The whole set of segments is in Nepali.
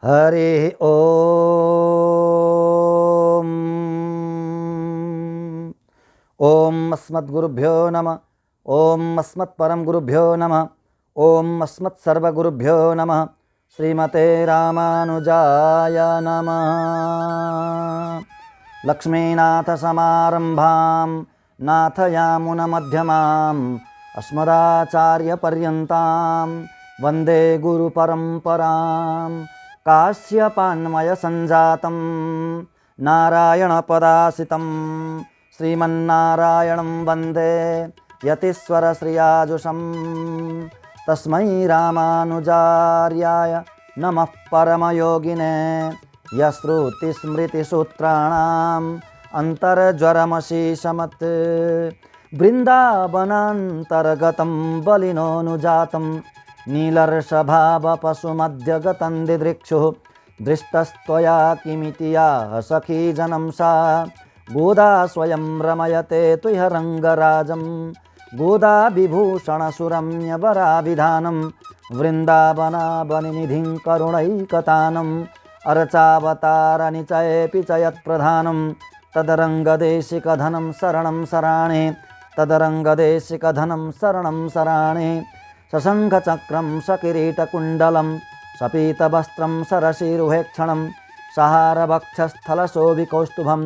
हरि ओम। ओम अस्मद्गुरुभ्यो नमः। ओम अस्मत्परम गुरुभ्यो नमः। ओम अस्मत्सर्वगुरुभ्यो नमः। श्रीमते रामानुजाय नमः। लक्ष्मीनाथसमारम्भां नाथयामुनमध्यमाम् अस्मदाचार्यपर्यन्तां वन्दे गुरुपरम्पराम्। काश्यपान्मयसञ्जातं नारायणपदाश्रितं श्रीमन्नारायणं वन्दे यतीश्वरश्रियाजुषं। तस्मै रामानुजार्याय नमः परमयोगिने यश्रुतिस्मृतिसूत्राणाम् अन्तर्ज्वरमशीशमत्। वृन्दावनान्तर्गतं बलिनोऽनुजातं नीलर्षभावपशुमध्यगतं दिदृक्षुः। दृष्टस्त्वया किमिति या सखी जनं सा गोदा स्वयं रमयते तुह्य रङ्गराजं। गोदा विभूषणसुरम्यवराभिधानं वृन्दावनावनिनिधिं करुणैकतानम्। अर्चावतारनिचयेऽपि च यत्प्रधानं तदरङ्गदेशिकधनं शरणं शराणे। तदरङ्गदेशिकधनं शरणं शराणे। सशङ्खचक्रं सकिरीटकुण्डलं सपीतवस्त्रं सरसीरुहेक्षणं सहारवक्षस्थलशोभिकौस्तुभं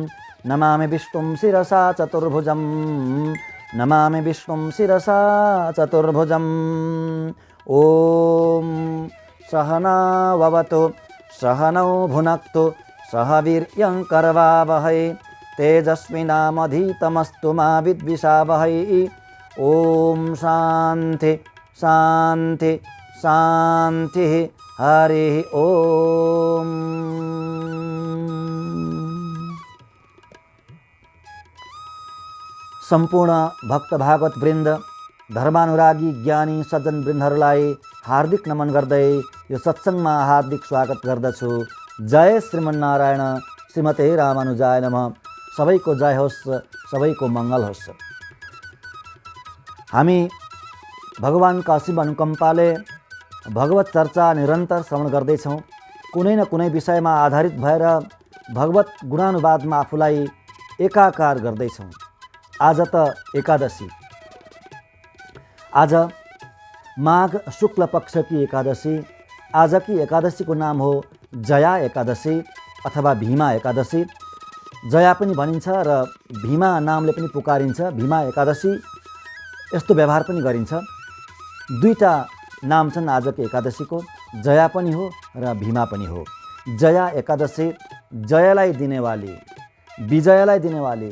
नमामि विष्णुं शिरसा चतुर्भुजं। नमामि विष्णुं शिरसा चतुर्भुजम्। ॐ सहनाववतु सहनौ भुनक्तु सह वीर्यं करवावहै तेजस्विनामधीतमस्तु मा विद्विषावहै। ॐ शान्ति शान्ति शान्तिः। हरिः ॐ। सम्पूर्ण भक्त भागवत वृन्द, धर्मानुरागी ज्ञानी सज्जन वृन्दहरूलाई हार्दिक नमन गर्दै यो सत्सङ्गमा हार्दिक स्वागत गर्दछु। जय श्रीमन्नारायण, श्रीमते रामानुजाय नमः। सबैको जय होस्, सबैको मङ्गल होस्। हामी भगवानका असीम अनुकम्पाले भगवत चर्चा निरन्तर श्रवण गर्दैछौँ। कुनै न कुनै विषयमा आधारित भएर भगवत गुणानुवादमा आफूलाई एकाकार गर्दैछौँ। आज त एकादशी, आज माघ शुक्ल पक्षकी एकादशी। आजकी एकादशीको नाम हो जया एकादशी अथवा भीमा एकादशी। जया पनि भनिन्छ र भीमा नामले पनि पुकारिन्छ। भीमा एकादशी यस्तो व्यवहार पनि गरिन्छ। दुईटा नाम छन् आजको एकादशीको, जया पनि हो र भीमा पनि हो। जया एकादशी जयलाई दिनेवाली, विजयलाई दिनेवाली,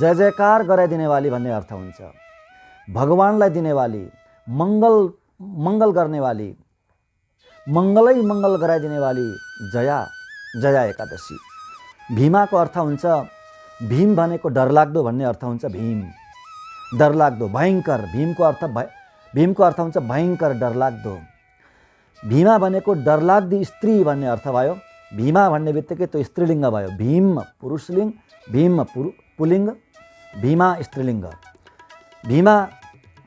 जय जयकार गराइदिनेवाली भन्ने अर्थ हुन्छ। भगवानलाई दिनेवाली, मङ्गल गर्नेवाली, मङ्गलै मङ्गल गराइदिनेवाली जया एकादशी। भीमाको अर्थ हुन्छ, भीम भनेको डरलाग्दो भन्ने अर्थ हुन्छ। भीम डरलाग्दो, भयङ्कर। भीमको अर्थ हुन्छ भयङ्कर, डरलाग्दो। भीमा भनेको डरलाग्दी स्त्री भन्ने अर्थ भयो। भीमा भन्ने बित्तिकै त्यो स्त्रीलिङ्ग भयो। भीम पुरुषलिङ्ग, भीम पुल्लिङ्ग, भीमा स्त्रीलिङ्ग। भीमा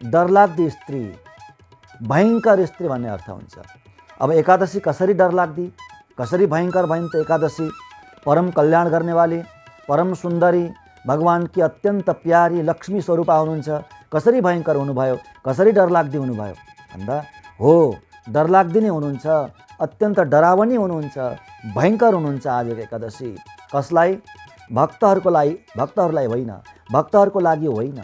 डरलाग्दी स्त्री, भयङ्कर स्त्री भन्ने अर्थ हुन्छ। अब एकादशी कसरी डरलाग्दी, कसरी भयङ्कर भइन् त एकादशी? परम कल्याण गर्नेवाली, परम सुन्दरी, भगवान की अत्यन्त प्यारी लक्ष्मी स्वरूपा हुनुहुन्छ। कसरी भयङ्कर हुनुभयो, कसरी डरलाग्दी हुनुभयो भन्दा हो डरलाग्दी नै हुनुहुन्छ, अत्यन्त डरावनी हुनुहुन्छ, भयङ्कर हुनुहुन्छ आजको एकादशी। कसलाई? भक्तहरूलाई होइन, भक्तहरूको लागि होइन,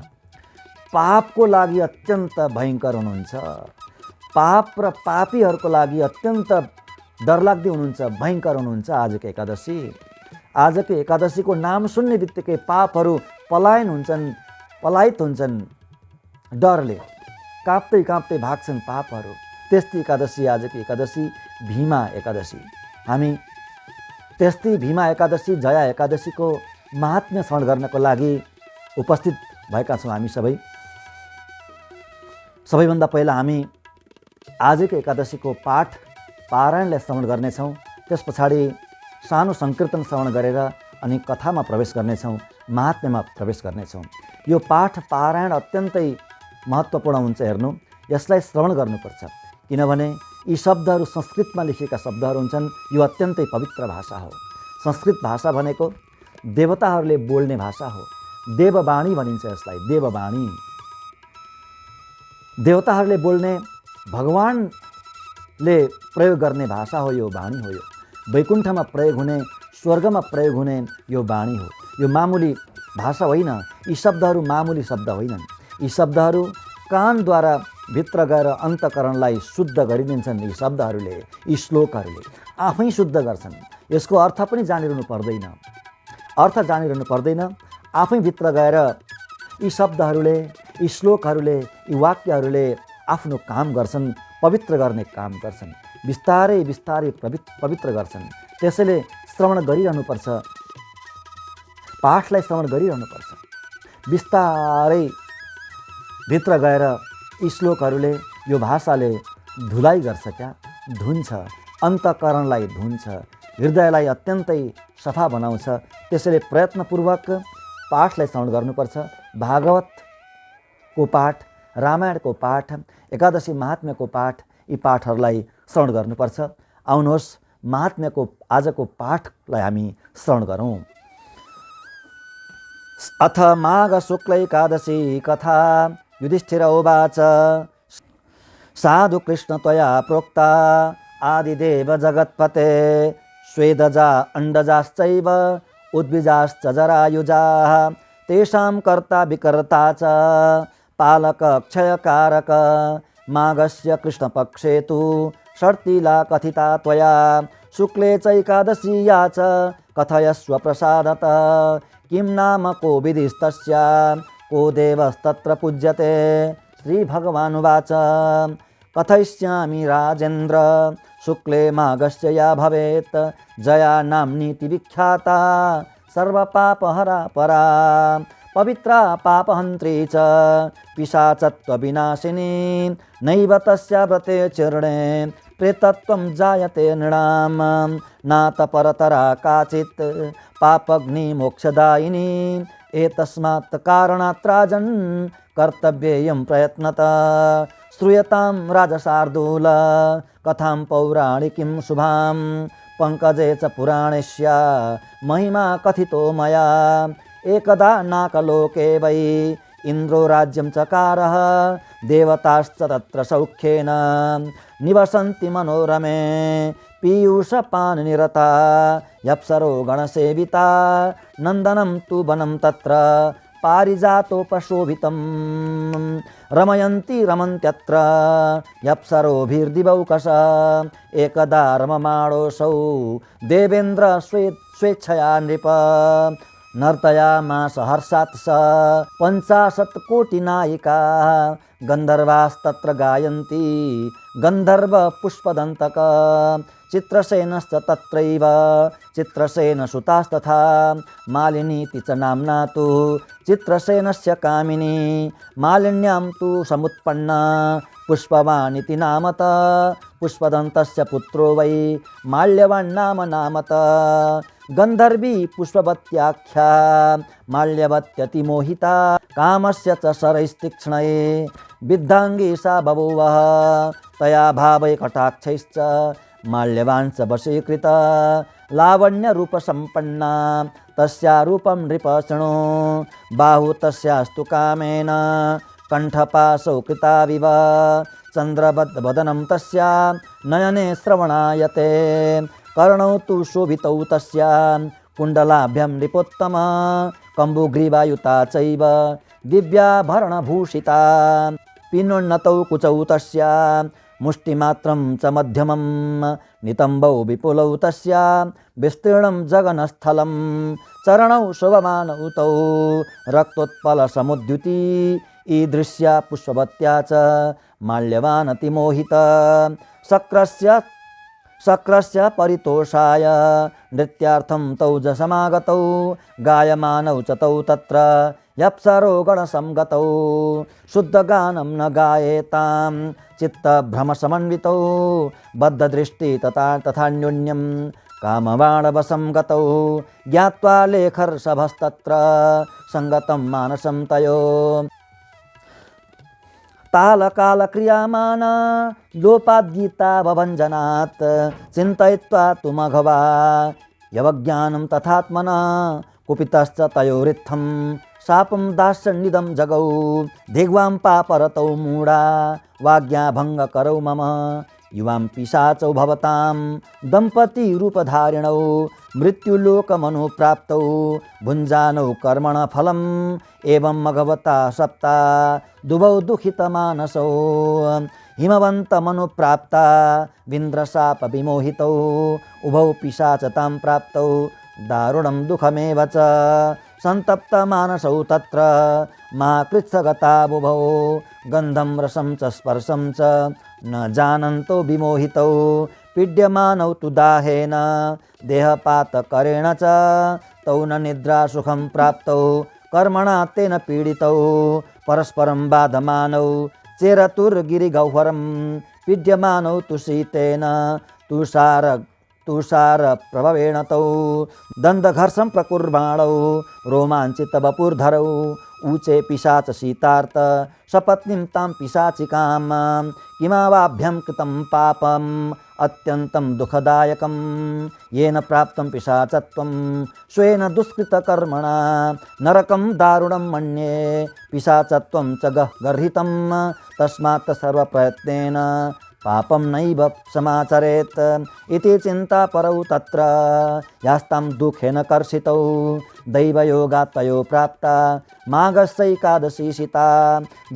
पापको लागि अत्यन्त भयङ्कर हुनुहुन्छ। पाप र पापीहरूको लागि अत्यन्त डरलाग्दी हुनुहुन्छ, भयङ्कर हुनुहुन्छ आजको एकादशी। आजको एकादशीको नाम सुन्ने बित्तिकै पापहरू पलायित हुन्छन्, डरले काँप्दै काँप्दै भाग्छन् पापहरू। त्यस्तै एकादशी आजको एकादशी भीमा एकादशी। हामी त्यस्तै भीमा एकादशी जया एकादशीको महात्म्य श्रवण गर्नको लागि उपस्थित भएका छौँ हामी सबै। सबैभन्दा पहिला हामी आजको एकादशीको पाठ पारायणलाई श्रवण गर्नेछौँ। त्यस पछाडि सानो सङ्कीर्तन श्रवण गरेर अनि कथामा प्रवेश गर्नेछौँ, महात्म्यमा प्रवेश गर्नेछौँ। यो पाठ पारायण अत्यन्तै महत्त्वपूर्ण हुन्छ। हेर्नु, यसलाई श्रवण गर्नुपर्छ, किनभने यी शब्दहरू संस्कृतमा लेखिएका शब्दहरू हुन्छन्। यो अत्यन्तै पवित्र भाषा हो। संस्कृत भाषा भनेको देवताहरूले बोल्ने भाषा हो। देववाणी भनिन्छ यसलाई, देववाणी। देवताहरूले बोल्ने, भगवानले प्रयोग गर्ने भाषा हो, यो वाणी हो। यो वैकुण्ठमा प्रयोग हुने, स्वर्गमा प्रयोग हुने यो वाणी हो। यो मामुली भाषा होइन। यी शब्दहरू मामुली शब्द होइनन्। यी शब्दहरू कानद्वारा भित्र गएर अन्तःकरणलाई शुद्ध गरिदिन्छन्। यी शब्दहरूले, यी श्लोकहरूले आफै शुद्ध गर्छन्। यसको अर्थ पनि जानिरहनु पर्दैन, अर्थ जानिरहनु पर्दैन। आफै भित्र गएर यी शब्दहरूले, यी श्लोकहरूले, यी वाक्यहरूले आफ्नो काम गर्छन्, पवित्र गर्ने काम गर्छन्। बिस्तारै बिस्तारै पवित्र गर्छन्। त्यसैले श्रवण गरिरहनुपर्छ, पाठलाई श्रवण गरिरहनुपर्छ। बिस्तारै भित्र गएर यी श्लोकहरूले, यो भाषाले धुलाइ गर्छ, क्या धुन्छ, अन्तःकरणलाई धुन्छ, हृदयलाई अत्यन्तै सफा बनाउँछ। त्यसैले प्रयत्नपूर्वक पाठलाई श्रवण गर्नुपर्छ। भागवतको पाठ, रामायणको पाठ, एकादशी महात्म्यको पाठ, यी पाठहरूलाई श्रवण गर्नुपर्छ। आउनुहोस् महात्म्यको आजको पाठलाई हामी श्रवण गरौँ। अथ माघ शुक्ल एकादशी कथा। युधिष्ठिर उवाच साधु कृष्ण त्वया प्रोक्ता आदिदेव जगत्पते स्वेदजा अण्डजाश्चैव उद्भिजाश्च जरायुजाः तेषां कर्ता विकर्ता च पालक क्षयकारक माघस्य कृष्णपक्षे तु षट्तिला कथिता त्वया शुक्ले चैकादशी या च कथयस्व प्रसादत किं नाम को विधिस्तस्या को देवस्तत्र पूज्यते। श्रीभगवानुवाच कथयिष्यामि राजेन्द्र शुक्ले माघस्य या भवेत् जया नाम्नीति विख्याता सर्वपापहरा परा पवित्रा पापहन्त्री च पिशाचत्वविनाशिनी नैव तस्या व्रते चरणे प्रेतत्वं जायते नृणां नात परतरा काचित् पापग्नि मोक्षदायिनी एतस्मात् कारणात् राजन् कर्तव्येयं प्रयत्नतः श्रूयतां राजशार्दूल कथां पौराणिकीं शुभां पंकजे च पुराणेष्या महिमा कथितो मया एकदा नाकलोके वै इन्द्रो राज्यं चकारः देवताश्च तत्र सौख्येन निवसन्ति मनोरमे पीयूषपाननिरता यप्सरो गणसेविता नन्दनं तु वनं तत्र पारिजातोपशोभितं रमयन्ति रमन्त्यत्र यप्सरोभिर्दिवौकश एकदा रममाणोऽसौ देवेन्द्र स्वेच्छया नृप नर्तयामास हर्षात् स 50 कोटिनायिका गन्धर्वास्तत्र गायन्ति गन्धर्व पुष्पदन्तक चित्रसेनश्च तत्रैव चित्रसेनसुतास्तथा मालिनीति च नाम्ना तु चित्रसेनस्य कामिनी मालिन्यां तु समुत्पन्ना पुष्पवानिति नामत पुष्पदन्तस्य पुत्रो वै माल्यवान् नामत गन्धर्वी पुष्पवत्याख्या माल्यवत्यति मोहिता कामस्य च शरैस्तीक्ष्णै विद्धाङ्गी सा बभूवः तया भावै कटाक्षैश्च माल्यवान् च वशीकृता लावण्यरूपसम्पन्ना तस्या रूपं नृप शृणु बाहु तस्यास्तु कामेन कण्ठपाशौ कृताविव चन्द्रवद्वदनं तस्या नयने श्रवणायते कर्णौ तु शोभितौ तस्या कुण्डलाभ्यां नृपोत्तम कम्बुग्रीवायुता चैव दिव्याभरणभूषिता पिनोन्नतौ कुचौ तस्या मुष्टिमात्रं च मध्यमं नितम्बौ विपुलौ तस्या विस्तीर्णं जगनस्थलं चरणौ शोभमानौ तौ रक्तोत्पलसमुद्युती ईदृश्या पुष्पवत्या च माल्यवान् अतिमोहित शक्रस्य परितोषाय नृत्यार्थं तौ च समागतौ गायमानौ च तौ तत्र यप्सरो गणसंगतौ शुद्धगानं न गायेतां चित्तभ्रमसमन्वितौ बद्धदृष्टि तथान्योन्यं कामबाणवशं गतौ ज्ञात्वा लेखर्षभस्तत्र संगतं मानसं तयो तालकालक्रियामान लोपाद्गीता भवञ्जनात् चिन्तयित्वा तु मघवा यवज्ञानं तथात्मना कुपितश्च तयोरित्थं शापं दास्यन्निदं जगौ दिग्वां पापरतौ मूढा वाज्ञाभङ्गकरौ मम युवां पिशाचौ भवतां दम्पतिरूपधारिणौ मृत्युलोकमनुप्राप्तौ भुञ्जानौ कर्मणफलम् एवं मघवता सप्ता दुवौ दुःखितमानसौ हिमवन्तमनुप्राप्ता विन्द्रशापविमोहितौ उभौ पिशाचतां प्राप्तौ दारुणं दुःखमेव च सन्तप्तमानसौ तत्र महाकृत्सगता बुभौ गन्धं रसं च स्पर्शं च न जानन्तो विमोहितौ पीड्यमानौ तु दाहेन देहपातकरेण च तौ न निद्रा सुखं प्राप्तौ कर्मणा तेन पीडितौ परस्परं बाधमानौ चेरतुर्गिरिगह्वरं पीड्यमानौ तु शीतेन तुषारप्रभवेण तौ दन्तघर्षं प्रकुर्वाणौ रोमाञ्चितवपुर्धरौ ऊचे पिशाच शीतार्त सपत्नीं तां पिशाचिकां किमावाभ्यं कृतं पापम् अत्यन्तं दुःखदायकं येन प्राप्तं पिशाचत्वं स्वेन दुष्कृतकर्मणा नरकं दारुणं मन्ये पिशाचत्वं च गर्हितं तस्मात् सर्वप्रयत्नेन पापं नैव समाचरेत् इति चिन्तापरौ तत्र यास्तां दुःखेन कर्षितौ दैवयोगात् तयो प्राप्ता माघस्यैकादशी शिता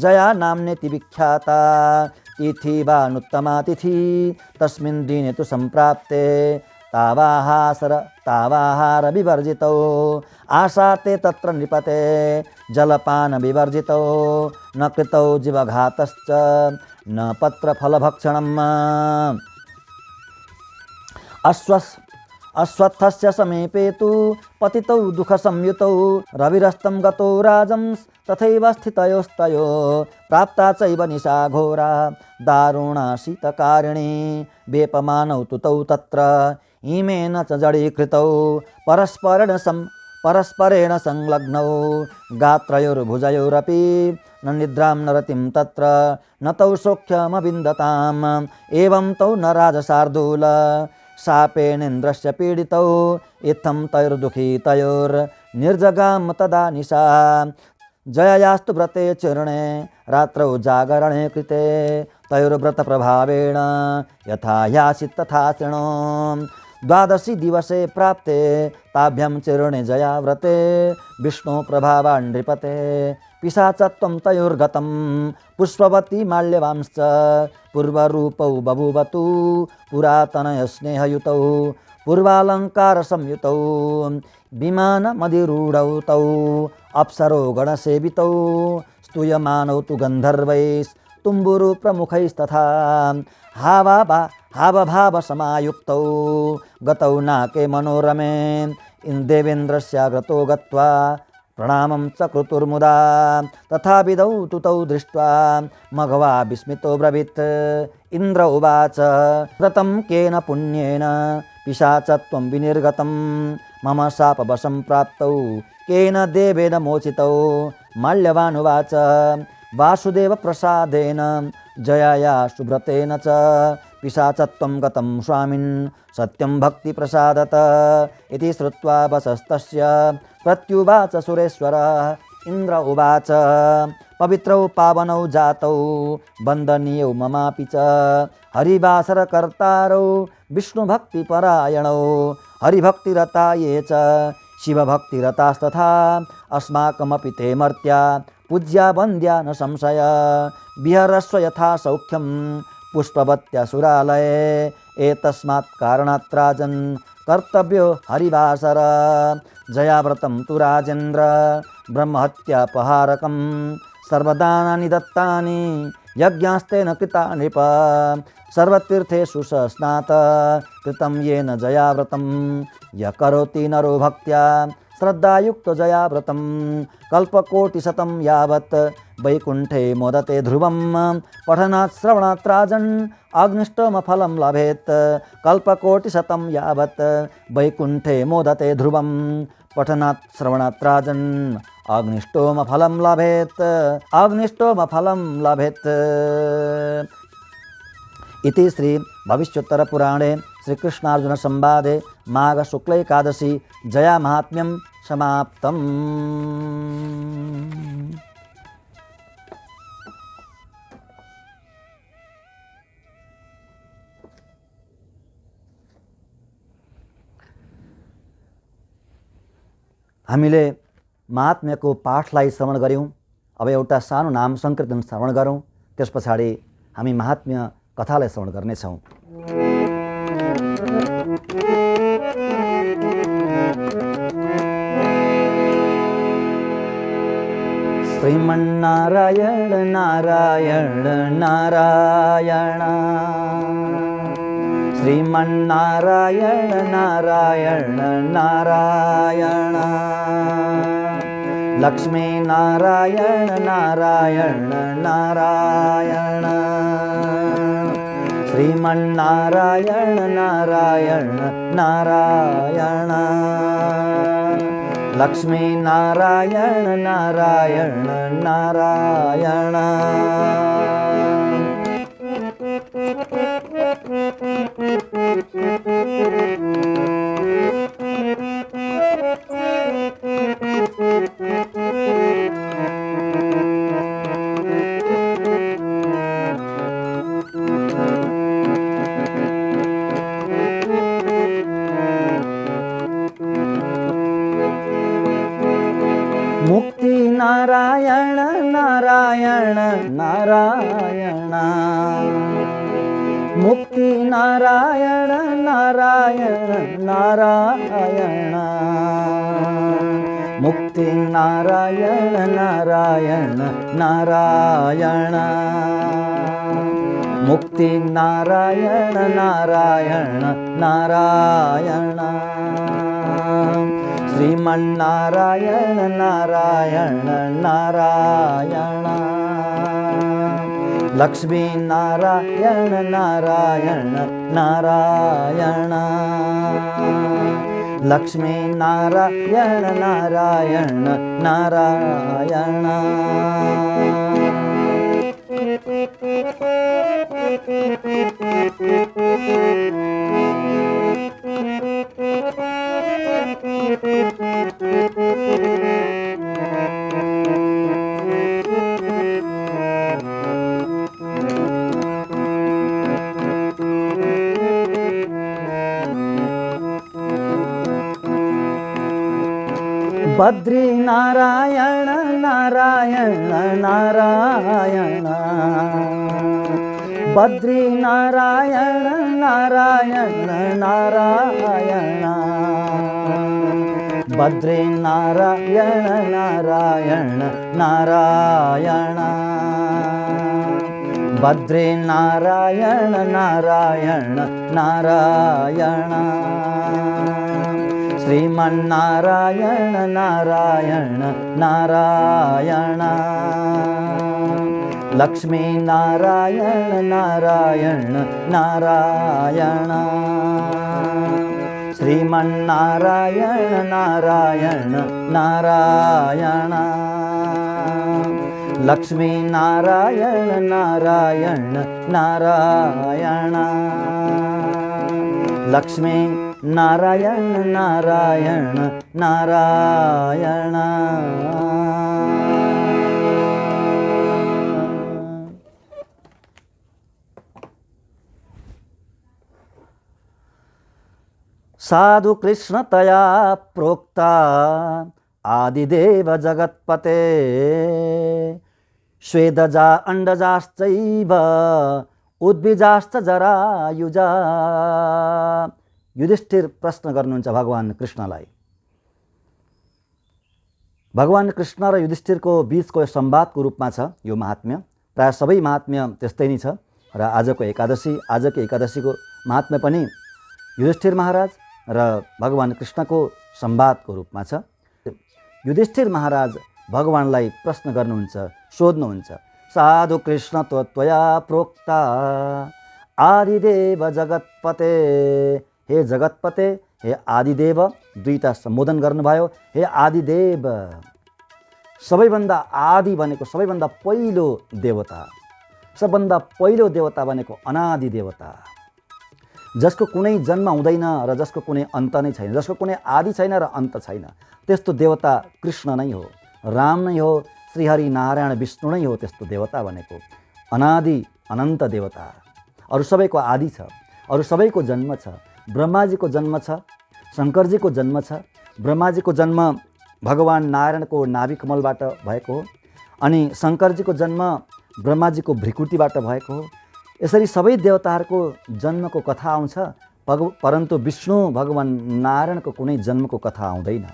जया नाम्नेति विख्याता तिथि वा अनुत्तमा तिथि तस्मिन् दिने तु सम्प्राप्ते तावाहार विवर्जितौ आशाते तत्र नृपते जलपान विवर्जितौ न कृतौ जीवघातश्च न पत्रफलभक्षणम् अश्वत्थस्य समीपे तु पतितौ दुःखसंयुतौ रविरस्तं गतो राजं तथैव स्थितयोस्तयो प्राप्ता चैव निशा घोरा दारुणा शीतकारिणी वेपमानौ तु तौ तत्र इमेन च जडीकृतौ परस्परेण संलग्नौ गात्रयोर्भुजयोरपि न निद्रां न रतिं तत्र न तौ सौख्यमविन्दताम् एवं तौ न राजशार्दूल शापेनेन्द्रस्य पीडितौ इत्थं तयोर्दुःखितयोर्निर्जगाम तदा निशा जयायास्तु व्रते चरणे रात्रौ जागरणे कृते तयोर्व्रतप्रभावेण यथा यासीत् तथा शृणु द्वादशी दिवसे प्राप्ते ताभ्यां चरणे जया व्रते विष्णु प्रभावान् नृपते पिशाचत्वं तयोर्गतं पुष्पवती माल्यवांश्च पूर्वरूपौ बभूवतु पुरातनस्नेहयुतौ पूर्वालङ्कारसंयुतौ विमानमधिरूढौ तौ अप्सरो गणसेवितौ स्तूयमानौ तु गन्धर्वैस्तुम्बुरु प्रमुखैस्तथा हावभावसमायुक्तौ गतौ नाके मनोरमे देवेन्द्रस्याग्रतो गत्वा प्रणामं च कृतुर्मुदा तथा विधौ तुतौ दृष्ट्वा मघवा विस्मितो ब्रवीत् इन्द्र उवाच व्रतं केन पुण्येन पिशाचत्वं विनिर्गतं मम शापवशं प्राप्तौ केन देवेन मोचितौ माल्यवानुवाच वासुदेव प्रसादेन जयाया सुव्रतेन च पिशाचत्वं गतं स्वामिन् सत्यं भक्तिप्रसादत इति श्रुत्वा वसस्तस्य प्रत्युवाच सुरेश्वर इन्द्र उवाच पवित्रौ पावनौ जातौ वन्दनीयौ ममापि च हरिवासरकर्तारौ विष्णुभक्तिपरायणौ हरिभक्तिरता ये च शिवभक्तिरतास्तथा अस्माकमपि ते मर्त्या पूज्या वन्द्या न संशय विहरस्व यथा सौख्यं पुष्पवत्या सुरालये एतस्मात् कारणात् राजन् कर्तव्यो हरिवासर जयाव्रतं तु राजेन्द्र ब्रह्महत्यापहारकं सर्वदानानि दत्तानि यज्ञास्तेन कृता नृप सर्वतीर्थेषु स्नात कृतं येन जयाव्रतं य करोति नरो भक्त्या श्रद्धायुक्तो जयाव्रतं कल्पकोटिशतं यावत् वैकुण्ठे मोदते ध्रुवं पठनात् श्रवणात् राजन् अग्निष्टमफलं लभेत् कल्पकोटिशतं यावत् वैकुण्ठे मोदते ध्रुवं पठनात् श्रवणात् राजन् अग्निष्टोमफलं लभेत् अग्निष्टोमफलं लभेत्। इति श्री भविष्योत्तरपुराणे श्रीकृष्णार्जुनसंवादे माघशुक्लैकादशी जया महात्म्यं समाप्तम्। हामीले महात्म्यको पाठलाई श्रवण गऱ्यौँ। अब एउटा सानो नाम सङ्कीर्तन श्रवण गरौँ, त्यस पछाडि हामी महात्म्य कथालाई श्रवण गर्नेछौँ। श्रीमन्नारायण नारायण नारायण श्रीमन्नारायण नारायण नारायण लक्ष्मी नारायण नारायण नारायण श्रीमन्नारायण नारायण नारायण लक्ष्मी नारायण नारायण नारायण। मुक्ति नारायण नारायण नारायण मुक्ति नारायण नारायण नारायण मुक्ति नारायण नारायण नारायण मुक्ति नारायण नारायण नारायण श्रीमन्नारायण नारायण नारायण लक्ष्मी नारायण नारायण नारायण लक्ष्मी नारायण नारायण नारायण। बद्री नारायण नारायण नारायण बद्री नारायण नारायण नारायण बद्री नारायण नारायण नारायण बद्री नारायण नारायण नारायण श्रीमन्नारायण नारायण नारायण लक्ष्मी नारायण नारायण नारायण श्रीमन्नारायण नारायण नारायण लक्ष्मी नारायण नारायण नारायण लक्ष्मी नारायण नारायण नारायण। साधु कृष्णतया प्रोक्ता आदिदेव जगत्पते स्वेदजा अंडजाश्चैव उद्भिजाश्च जरायुजा। युधिष्ठिर प्रश्न गर्नुहुन्छ भगवान कृष्णलाई। भगवान कृष्ण र युधिष्ठिरको बीचको संवादको रूपमा छ यो महात्म्य। प्राय सबै महात्म्य त्यस्तै नै छ र आजको एकादशीको महात्म्य पनि युधिष्ठिर महाराज र भगवान कृष्णको संवादको रूपमा छ। युधिष्ठिर महाराज भगवानलाई प्रश्न गर्नुहुन्छ, सोध्नुहुन्छ, साधु कृष्ण त्वया प्रोक्ता आदिदेव जगत्पते, हे जगत्पते, हे आदिदेव दुईटा सम्बोधन गर्नुभयो। हे आदिदेव, सबैभन्दा आदि भनेको सबैभन्दा पहिलो देवता, सबभन्दा पहिलो देवता भनेको अनादि देवता, जसको कुनै जन्म हुँदैन र जसको कुनै अन्त नै छैन, जसको कुनै आदि छैन र अन्त छैन, त्यस्तो देवता कृष्ण नै हो, राम नै हो, श्रीहरि नारायण विष्णु नै हो त्यस्तो देवता भनेको। अनादि अनन्त देवता, अरू सबैको आदि छ, अरू सबैको जन्म छ। ब्रह्माजीको जन्म छ, शङ्करजीको जन्म छ। ब्रह्माजीको जन्म भगवान् नारायणको नाभि कमलबाट भएको हो, अनि शङ्करजीको जन्म ब्रह्माजीको भ्रिकुटीबाट भएको हो। यसरी सबै देवताहरूको जन्मको कथा आउँछ, परन्तु विष्णु भगवान् नारायणको कुनै जन्मको कथा आउँदैन।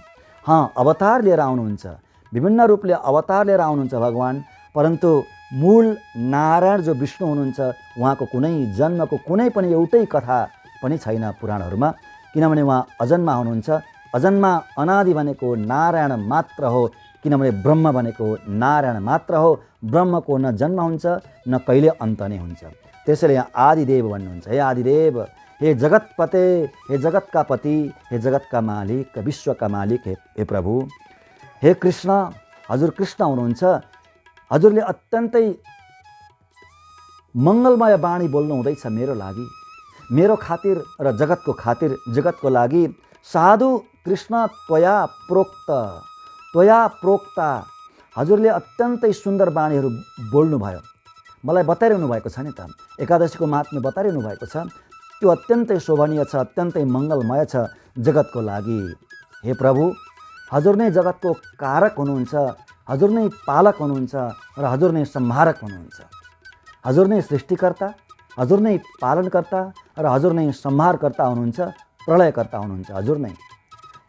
अवतार लिएर आउनुहुन्छ, विभिन्न रूपले अवतार लिएर आउनुहुन्छ भगवान्, परन्तु मूल नारायण जो विष्णु हुनुहुन्छ उहाँको कुनै जन्मको कुनै पनि एउटै कथा पनि छैन पुराणहरूमा, किनभने उहाँ अजन्मा हुनुहुन्छ। अजन्मा अनादि भनेको नारायण मात्र हो, किनभने ब्रह्म भनेको नारायण मात्र हो। ब्रह्मको न जन्म हुन्छ न कहिले अन्त नै हुन्छ। त्यसैले यहाँ आदिदेव भन्नुहुन्छ। हे आदिदेव, हे जगतपते, हे जगतका पति, हे जगतका मालिक, विश्वका मालिक, हे प्रभु, हे कृष्ण, हजुर कृष्ण हुनुहुन्छ। हजुरले अत्यन्तै मङ्गलमय बाणी बोल्नु हुँदैछ मेरो लागि, मेरो खातिर र जगतको खातिर, जगतको लागि। साधु कृष्ण त्वया प्रोक्ता, हजुरले अत्यन्तै सुन्दर बाणीहरू बोल्नुभयो, मलाई बताइरहनु भएको छ नि त, एकादशीको महात्म्य बताइरहनु भएको छ। त्यो अत्यन्तै शोभनीय छ, अत्यन्तै मङ्गलमय छ जगतको लागि। हे प्रभु, हजुर नै जगतको कारक हुनुहुन्छ, हजुर नै पालक हुनुहुन्छ र हजुर नै संहारक हुनुहुन्छ। हजुर नै सृष्टिकर्ता, हजुर नै पालनकर्ता र हजुर नै संहारकर्ता हुनुहुन्छ, प्रलयकर्ता हुनुहुन्छ हजुर नै।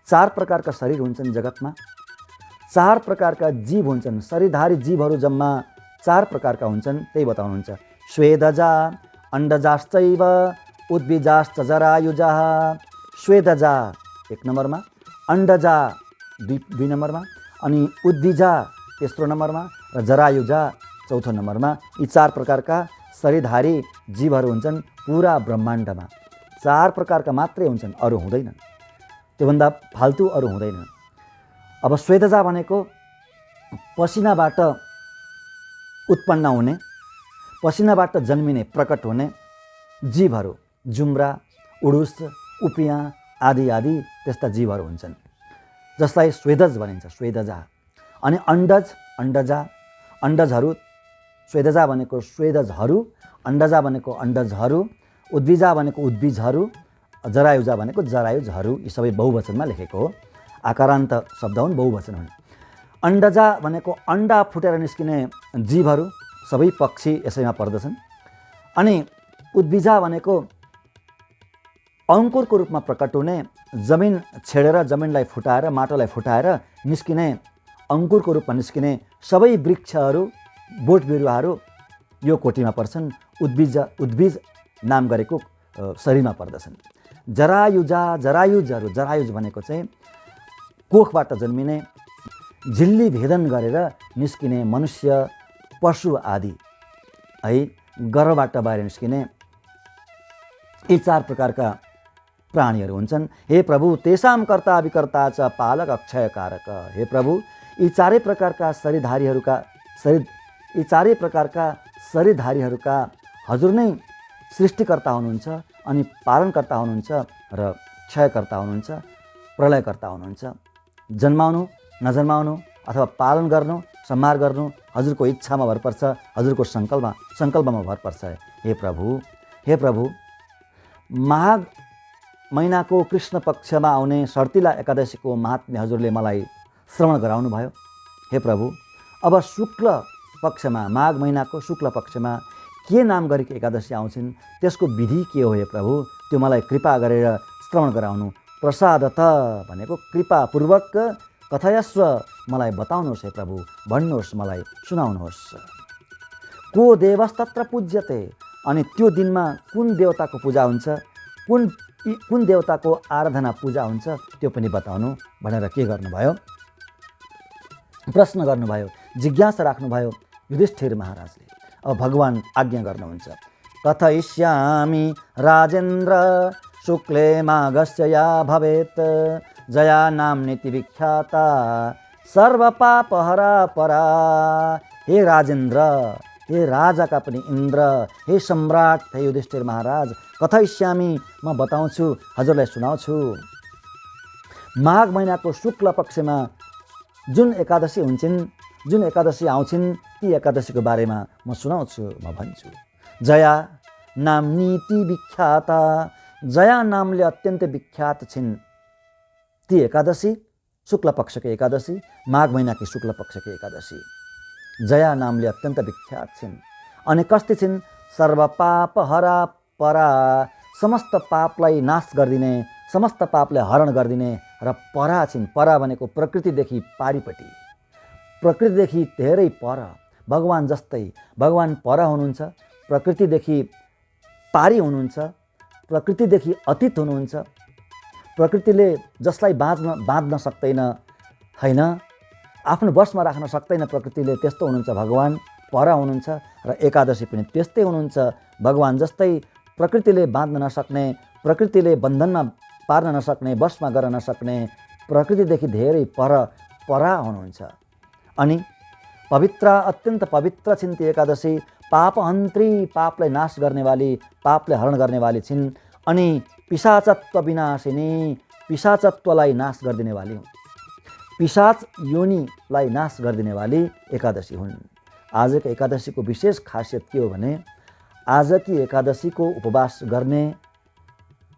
चार प्रकारका शरीर हुन्छन् जगतमा, चार प्रकारका जीव हुन्छन्, शरीरधारी जीवहरू जम्मा चार प्रकारका हुन्छन्, त्यही बताउनुहुन्छ। स्वेदजा अण्डजाश्चैव उद्भिजाश्च जरायुजाः। स्वेदजा एक नम्बरमा, अण्डजा दुई नम्बरमा, अनि उद्भिजा तेस्रो नम्बरमा र जरायुजा चौथो नम्बरमा। यी चार प्रकारका शरीरधारी जीवहरू हुन्छन् पुरा ब्रह्माण्डमा। चार प्रकारका मात्रै हुन्छन्, अरू हुँदैनन्, त्योभन्दा फाल्तु अरू हुँदैनन्। अब स्वेदजा भनेको पसिनाबाट उत्पन्न हुने, पसिनाबाट जन्मिने, प्रकट हुने जीवहरू, जुम्रा, उडुस, उपियाँ आदि आदि त्यस्ता जीवहरू हुन्छन्, जसलाई स्वेदज भनिन्छ, स्वेदजा। अनि अण्डज, अण्डजा, अण्डजहरू, स्वेदजा भनेको स्वेदजहरू, अण्डजा भनेको अण्डजहरू, उद्भिजा भनेको उद्भिजहरू, जरायुजा भनेको जरायुजहरू। यी सबै बहुवचनमा लेखेको हो, आकारान्त शब्द हुन्, बहुवचन हुन्। अण्डजा भनेको अण्डा फुटेर निस्किने जीवहरू, सबै पक्षी यसैमा पर्दछन्। अनि उद्भिजा भनेको अङ्कुरको रूपमा प्रकट हुने, जमिन छेडेर जमिनलाई फुटाएर माटोलाई फुटाएर निस्किने, अङ्कुरको रूपमा निस्किने सबै वृक्षहरू, बोट बिरुवाहरू यो कोटीमा पर्छन्, उद्भिज नाम गरेको शरीरमा पर्दछन्। जरायुजा, जरायुजहरू, जरायुज भनेको चाहिँ कोखबाट जन्मिने, झिल्ली भेदन गरेर निस्किने मनुष्य, पशु आदि है, गर्भबाट बाहिर निस्किने यी चार प्रकारका प्राणीहरू हुन्छन्। हे प्रभु, तेषां कर्ता विकर्ता च पालक अक्षय कारक। हे प्रभु, यी चारै प्रकारका शरीरधारीहरूका हजुर नै सृष्टिकर्ता हुनुहुन्छ, अनि पालनकर्ता हुनुहुन्छ र क्षयकर्ता हुनुहुन्छ, प्रलयकर्ता हुनुहुन्छ। जन्माउनु नजन्माउनु अथवा पालन गर्नु संहार गर्नु हजुरको इच्छामा भर पर्छ, हजुरको सङ्कल्पमा भर पर्छ। हे प्रभु, माघ महिनाको कृष्ण पक्षमा आउने सर्तिला एकादशीको महात्म्य हजुरले मलाई श्रवण गराउनु भयो। हे प्रभु, अब शुक्ल पक्षमा, माघ महिनाको शुक्ल पक्षमा के नाम गरेको एकादशी आउँछन्, त्यसको विधि के हो हे प्रभु, त्यो मलाई कृपा गरेर श्रवण गराउनु। प्रसादत भनेको कृपापूर्वक कथयस्व, मलाई बताउनुहोस् हे प्रभु, भन्नुहोस्, मलाई सुनाउनुहोस्। को देवस्तत्र पूज्यते, अनि त्यो दिनमा कुन देवताको पूजा हुन्छ, कुन देवताको आराधना पूजा हुन्छ त्यो पनि बताउनु भनेर के गर्नुभयो, प्रश्न गर्नुभयो, जिज्ञासा राख्नुभयो युधिष्ठिर महाराजले। अब भगवान् आज्ञा गर्नुहुन्छ। कथयिष्यामि राजेन्द्र शुक्ले माघस्य या भवेत् जया नाम्नीति विख्याता सर्वपापहरा परा। हे राजेन्द्र, हे राजाका पनि इन्द्र, हे सम्राट, हे युधिष्ठिर महाराज, कथयिष्यामि, म बताउँछु, हजुरलाई सुनाउँछु। माघ महिनाको शुक्ल पक्षमा जुन एकादशी हुन्छन्, जुन एकादशी आउँछिन्, ती एकादशीको बारेमा म सुनाउँछु, म भन्छु। जया नाम्नीति विख्याता, जया नामले अत्यन्त विख्यात छिन् ती एकादशी, शुक्ल पक्षको एकादशी, माघ महिनाकी शुक्ल पक्षको एकादशी जया नामले अत्यन्त विख्यात छिन्। अनि कस्ती छिन्? सर्वपापहरा परा, समस्त पापलाई नाश गरिदिने, समस्त पापलाई हरण गरिदिने र परा छिन्। परा भनेको प्रकृतिदेखि पारिपट्टि, प्रकृतिदेखि धेरै पर, भगवान जस्तै। भगवान पर हुनुहुन्छ, प्रकृतिदेखि पारी हुनुहुन्छ, प्रकृतिदेखि अतीत हुनुहुन्छ। प्रकृतिले जसलाई बाँध्न सक्दैन, होइन, आफ्नो वशमा राख्न सक्दैन प्रकृतिले, त्यस्तो हुनुहुन्छ भगवान, पर हुनुहुन्छ। र एकादशी पनि त्यस्तै हुनुहुन्छ, भगवान जस्तै प्रकृतिले बाँध्न नसक्ने, प्रकृतिले बन्धनमा पार्न नसक्ने, वशमा गर्न नसक्ने, प्रकृतिदेखि धेरै परा हुनुहुन्छ। अनि पवित्र, अत्यन्त पवित्र छिन् ती एकादशी, पापहन्त्री, पापलाई नाश गर्नेवाली, पापलाई हरण गर्नेवाली छिन्। अनि पिशाचत्व विनाशिनी, पिशाचत्वलाई नाश गरिदिनेवाली हुन्, पिशाच योनिलाई नाश गरिदिनेवाली एकादशी हुन्। आजको एकादशीको विशेष खासियत के हो भने, आजकी एकादशीको उपवास गर्ने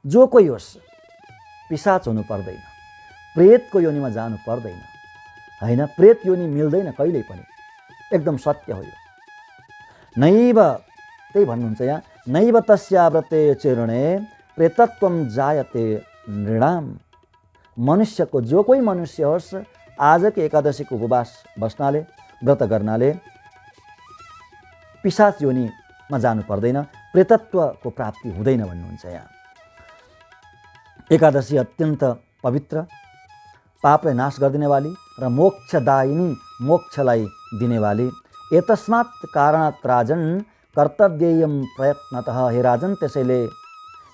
जो कोही होस्, पिशाच हुनु पर्दैन, प्रेतको योनिमा जानु पर्दैन, होइन, प्रेत योनि मिल्दैन कहिल्यै पनि, एकदम सत्य हो यो। नैव, त्यही भन्नुहुन्छ यहाँ, नैव तस्या व्रते चेर्णे प्रेतत्वम जायते नृणाम। मनुष्यको, जो कोही मनुष्य होस्, आजको एकादशीको उपवास बस्नाले, व्रत गर्नाले पिशाच योनिमा जानु पर्दैन, प्रेतत्वको प्राप्ति हुँदैन भन्नुहुन्छ यहाँ। एकादशी अत्यन्त पवित्र, पापलाई नाश गरिदिनेवाली र मोक्षदायिनी, मोक्षलाई दिनेवाली। एतस्मात् कारणात् राजन कर्तव्येयं प्रयत्नतः, हे राजन, त्यसैले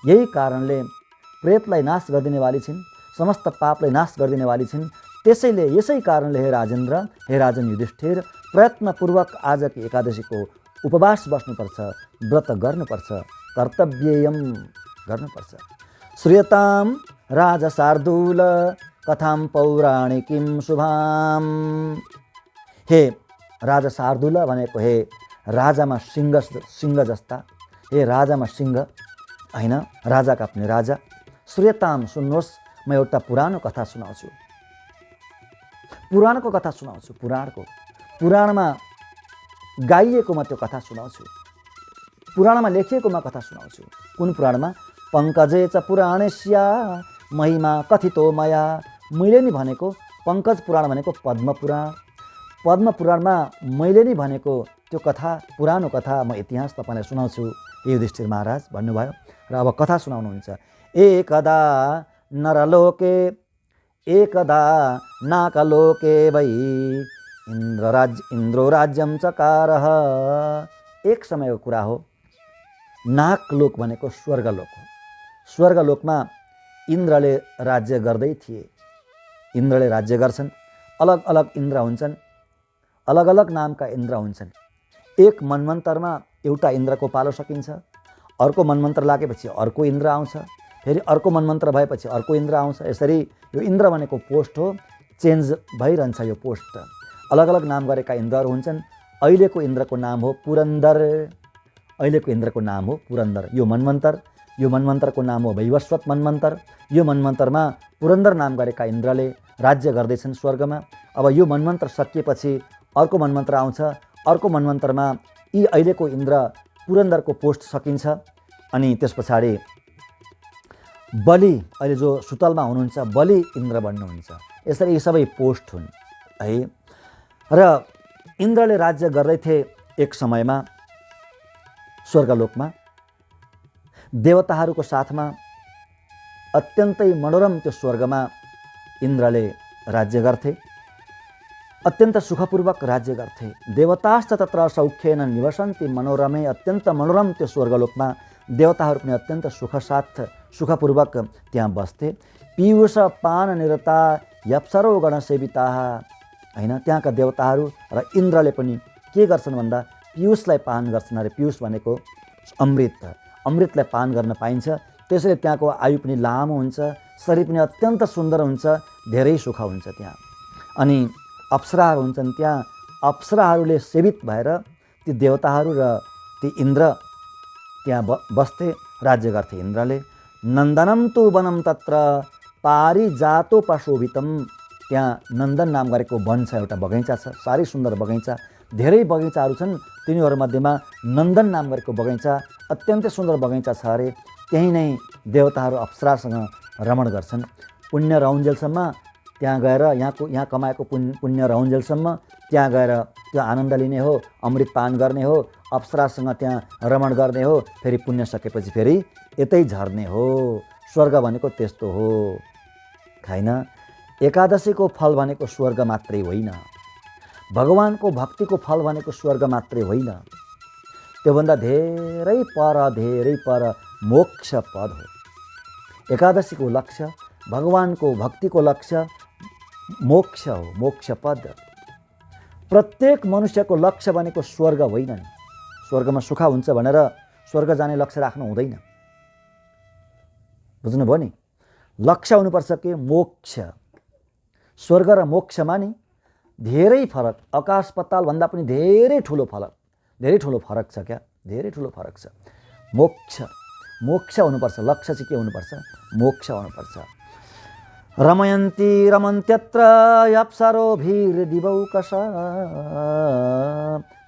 यही कारणले प्रेतलाई नाश गरिदिनेवाली छिन्, समस्त पापलाई नाश गरिदिनेवाली छिन्। त्यसैले, यसै कारणले हे राजेन्द्र, हे राजन युधिष्ठिर, प्रयत्नपूर्वक आजको एकादशीको उपवास बस्नुपर्छ, व्रत गर्नुपर्छ, कर्तव्येयम गर्नुपर्छ। श्रूयतां राजशार्दूल कथां पौराणिकीं शुभाम। हे राजा शार्दूल भनेको, हे राजामा सिंह जस्ता, हे राजामा सिंह, होइन, राजाका पनि राजा। श्रूयताम, सुन्नुहोस्, म एउटा पुरानो कथा सुनाउँछु, पुराणको कथा सुनाउँछु, पुराणमा गाइएको म त्यो कथा सुनाउँछु, पुराणमा लेखिएको म कथा सुनाउँछु। कुन पुराणमा? पङ्कजे च पुराणेस्या महिमा कथितो मया। मैले नि भनेको पङ्कज पुराण भनेको पद्म पुराण, पद्म पुराणमा मैले नि भनेको त्यो कथा, पुरानो कथा, म इतिहास तपाईँलाई सुनाउँछु, युधिष्ठिर महाराज भन्नुभयो। र अब कथा सुनाउनुहुन्छ। एकदा नरलोके, एकदा नाकलोके वै इन्द्रो राज्यम चकारः। एक समयको कुरा हो, नाकलोक भनेको स्वर्गलोक हो। स्वर्गलोकमा इन्द्रले राज्य गर्दै थिए। इन्द्रले राज्य गर्छन्, अलग अलग इन्द्र हुन्छन्, अलग अलग नामका इन्द्र हुन्छन्। एक मनमन्तरमा एउटा इन्द्रको पालो सकिन्छ, अर्को मनमन्त्र लागेपछि अर्को इन्द्र आउँछ, फेरि अर्को मनमन्त्र भएपछि अर्को इन्द्र आउँछ। यसरी यो इन्द्र भनेको पोस्ट हो, चेन्ज भइरहन्छ यो पोस्ट। अलग अलग नाम गरेका इन्द्रहरू हुन्छन्। अहिलेको इन्द्रको नाम हो पुरन्दर, अहिलेको इन्द्रको नाम हो पुरन्दर। यो मनमन्त्रको नाम हो वैवस्वत मनमन्त्र। यो मनमन्त्रमा पुरन्दर नाम गरेका इन्द्रले राज्य गर्दैछन् स्वर्गमा। अब यो मनमन्त्र सकिएपछि अर्को मनमन्त्र आउँछ, अर्को मनमन्त्रमा यी अहिलेको इन्द्र पुरन्दरको पोस्ट सकिन्छ। अनि त्यस पछाडि बलि, अहिले जो सुतलमा हुनुहुन्छ, बलि इन्द्र बन्नुहुन्छ। यसरी यी सबै पोस्ट हुन् है। र इन्द्रले राज्य गर्दै थिए एक समयमा स्वर्गलोकमा, देवताहरूको साथमा। अत्यन्तै मनोरम त्यो स्वर्गमा इन्द्रले राज्य गर्थे, अत्यन्त सुखपूर्वक राज्य गर्थे। देवताश्च तत्र सौख्येन निवसन्ति मनोरमे। अत्यन्त मनोरम त्यो स्वर्गलोकमा देवताहरू पनि अत्यन्त सुखसाथ सुखपूर्वक त्यहाँ बस्थे। पीयूष पान निरता यप्सरो गणसेविता होइन, त्यहाँका देवताहरू र इन्द्रले पनि के गर्छन् भन्दा पीयूषलाई पान गर्छन् अरे। पीयूष भनेको अमृत, अमृतलाई पान गर्न पाइन्छ। त्यसैले त्यहाँको आयु पनि लामो हुन्छ, शरीर पनि अत्यन्त सुन्दर हुन्छ, धेरै सुख हुन्छ त्यहाँ। अनि अप्सराहरू हुन्छन् त्यहाँ, अप्सराहरूले सेवित भएर ती देवताहरू र ती इन्द्र त्यहाँ बस्थे, राज्य गर्थे इन्द्रले। नन्दनम तु वनम तत्र पारिजातोपशोभितम, त्यहाँ नन्दन नाम गरेको वन छ, एउटा बगैँचा छ, साह्रै सुन्दर बगैँचा। धेरै बगैँचाहरू छन्, तिनीहरूमध्येमा नन्दन नाम गरेको बगैँचा अत्यन्तै सुन्दर बगैँचा छ अरे। त्यहीँ नै देवताहरू अप्सरासँग रमण गर्छन्। पुण्य रहन्जेलसम्म त्यहाँ गएर यहाँ कमाएको पुण्य रहन्जेलसम्म त्यहाँ गएर त्यो आनन्द लिने हो, अमृत पान गर्ने हो, अप्सरासँग त्यहाँ रमण गर्ने हो, फेरि पुण्य सकेपछि फेरि यतै झर्ने हो। स्वर्ग भनेको त्यस्तो हो, होइन? एकादशीको फल भनेको स्वर्ग मात्रै होइन, भगवानको भक्तिको फल भनेको स्वर्ग मात्रै होइन, त्योभन्दा धेरै पर मोक्ष पद हो। एकादशीको लक्ष्य, भगवानको भक्तिको लक्ष्य मोक्ष हो, मोक्ष पद। प्रत्येक मनुष्यको लक्ष्य भनेको स्वर्ग होइन नि। स्वर्गमा सुख हुन्छ भनेर स्वर्ग जाने लक्ष्य राख्नु हुँदैन, बुझ्नुभयो नि? लक्ष्य हुनुपर्छ के? मोक्ष। स्वर्ग र मोक्षमा नि धेरै फरक, आकाश पातालभन्दा पनि धेरै ठुलो फरक छ क्या, धेरै ठुलो फरक छ। मोक्ष हुनुपर्छ, लक्ष्य चाहिँ के हुनुपर्छ? मोक्ष हुनुपर्छ। रमयन्ती रमन्त्यत्र अप्सरोभिर्दिवौकश,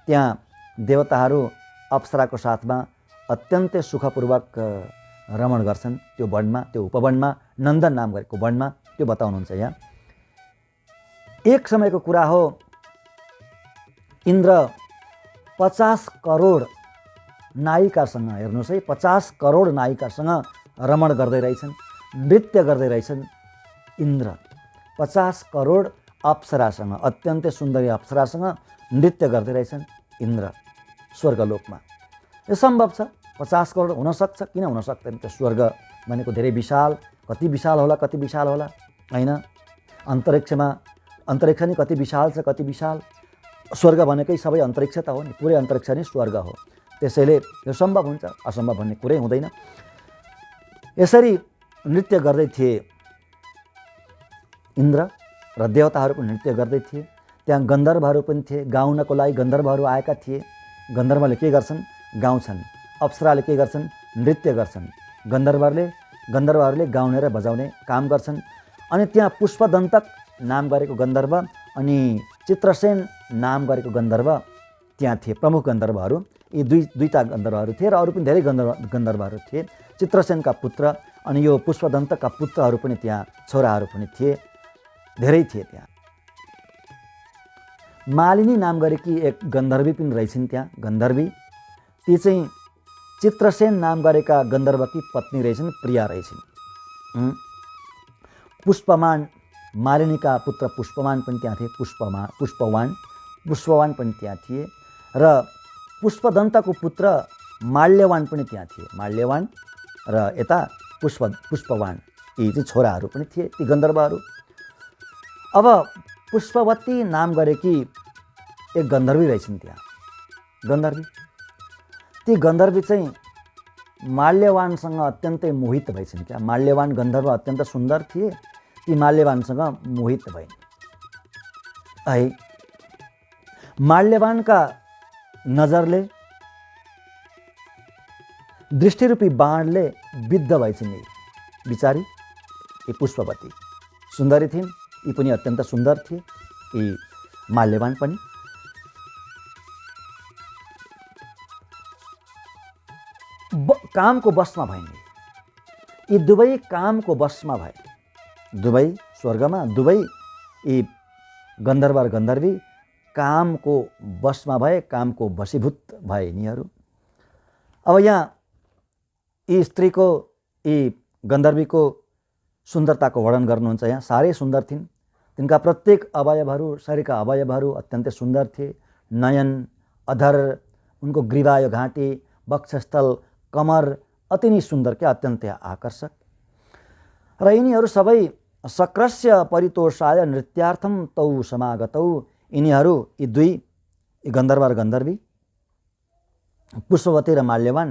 त्यहाँ देवताहरू अप्सराको साथमा अत्यन्तै सुखपूर्वक रमण गर्छन् त्यो वनमा, त्यो उपवनमा, नन्दन नाम गरेको वनमा। त्यो बताउनुहुन्छ यहाँ। एक समयको कुरा हो, इन्द्र 50 करोड नायिकासँग, हेर्नुहोस् है, 50 करोड नायिकासँग रमण गर्दै रहेछन्, नृत्य गर्दै रहेछन्। इन्द्र 50 करोड अप्सरासँग, अत्यन्तै सुन्दरी अप्सरासँग नृत्य गर्दै रहेछन् इन्द्र स्वर्गलोकमा। यो सम्भव छ, 50 करोड हुनसक्छ, किन हुन सक्दैन? त्यो स्वर्ग भनेको धेरै विशाल, कति विशाल होला होइन? अन्तरिक्ष नि कति विशाल छ, कति विशाल। स्वर्ग भनेकै सबै अन्तरिक्ष त हो नि, पुरै अन्तरिक्ष नै स्वर्ग हो। त्यसैले यो सम्भव हुन्छ, असम्भव भन्ने कुरै हुँदैन। यसरी नृत्य गर्दै थिए इन्द्र र देवताहरू पनि नृत्य गर्दै थिए। त्यहाँ गन्धर्वहरू पनि थिए, गाउनको लागि गन्धर्वहरू आएका थिए। गन्धर्वले के गर्छन्? गाउँछन्। अप्सराले के गर्छन्? नृत्य गर्छन्। गन्धर्वहरूले गाउने र बजाउने काम गर्छन्। अनि त्यहाँ पुष्पदन्तक नाम गरेको गन्धर्व अनि चित्रसेन नाम गरेको गन्धर्व त्यहाँ थिए, प्रमुख गन्धर्वहरू। यी दुईटा गन्धर्वहरू थिए र अरू पनि धेरै गन्धर्वहरू थिए। चित्रसेनका पुत्र अनि यो पुष्पदन्तका पुत्रहरू पनि त्यहाँ, छोराहरू पनि थिए, धेरै थिए त्यहाँ। मालिनी नाम गरेकी एक गन्धर्वी पनि रहेछन् त्यहाँ, गन्धर्वी। ती चाहिँ चित्रसेन नाम गरेका गन्धर्वकी पत्नी रहेछन्, प्रिया रहेछन्। पुष्पमान, मालिनीका पुत्र पुष्पमान पनि त्यहाँ थिए, पुष्पवान पनि त्यहाँ थिए। र पुष्पदन्तको पुत्र माल्यवान पनि त्यहाँ थिए, माल्यवान र यता पुष्पवान, यी चाहिँ छोराहरू पनि थिए ती गन्धर्वहरू। अब पुष्पवती नाम गरेकी एक गन्धर्वी रहेछन् त्यहाँ, गन्धर्वी। ती गन्धर्वी चाहिँ माल्यवानसँग अत्यन्तै मोहित भएछन् क्या। माल्यवान गन्धर्व अत्यन्त सुन्दर थिए, ती माल्यवानसँग मोहित भइन् है। माल्यवानका नजरले, दृष्टिरूपी बाणले बिद्ध भएछन् यी बिचारी। यी पुष्पवती सुन्दरी थिइन्, यी पनि अत्यन्त सुन्दर थिए, यी माल्यवान पनि। कामको वशमा भइन् यी दुवै, कामको वशमा भए। दुवै स्वर्गमा, दुवै यी गन्धर्व र गन्धर्वी कामको वशमा भए, कामको वशीभूत भए यिनीहरू। अब यहाँ यी स्त्रीको, यी गन्धर्वीको सुन्दरताको वर्णन गर्नुहुन्छ यहाँ। साह्रै सुन्दर थिइन्, तिनका प्रत्येक अवयवहरू, शरीरका अवयवहरू अत्यन्तै सुन्दर थिए। नयन, अधर, उनको ग्रीवा, यो घाँटी, वक्षस्थल, कमर अति नै सुन्दर क्या, अत्यन्तै आकर्षक। र यिनीहरू सबै सक्रस्य परितोषाय नृत्यार्थम तौ समागतौ। यिनीहरू यी दुई गन्धर्व र गन्धर्वी पुष्पवती र माल्यवान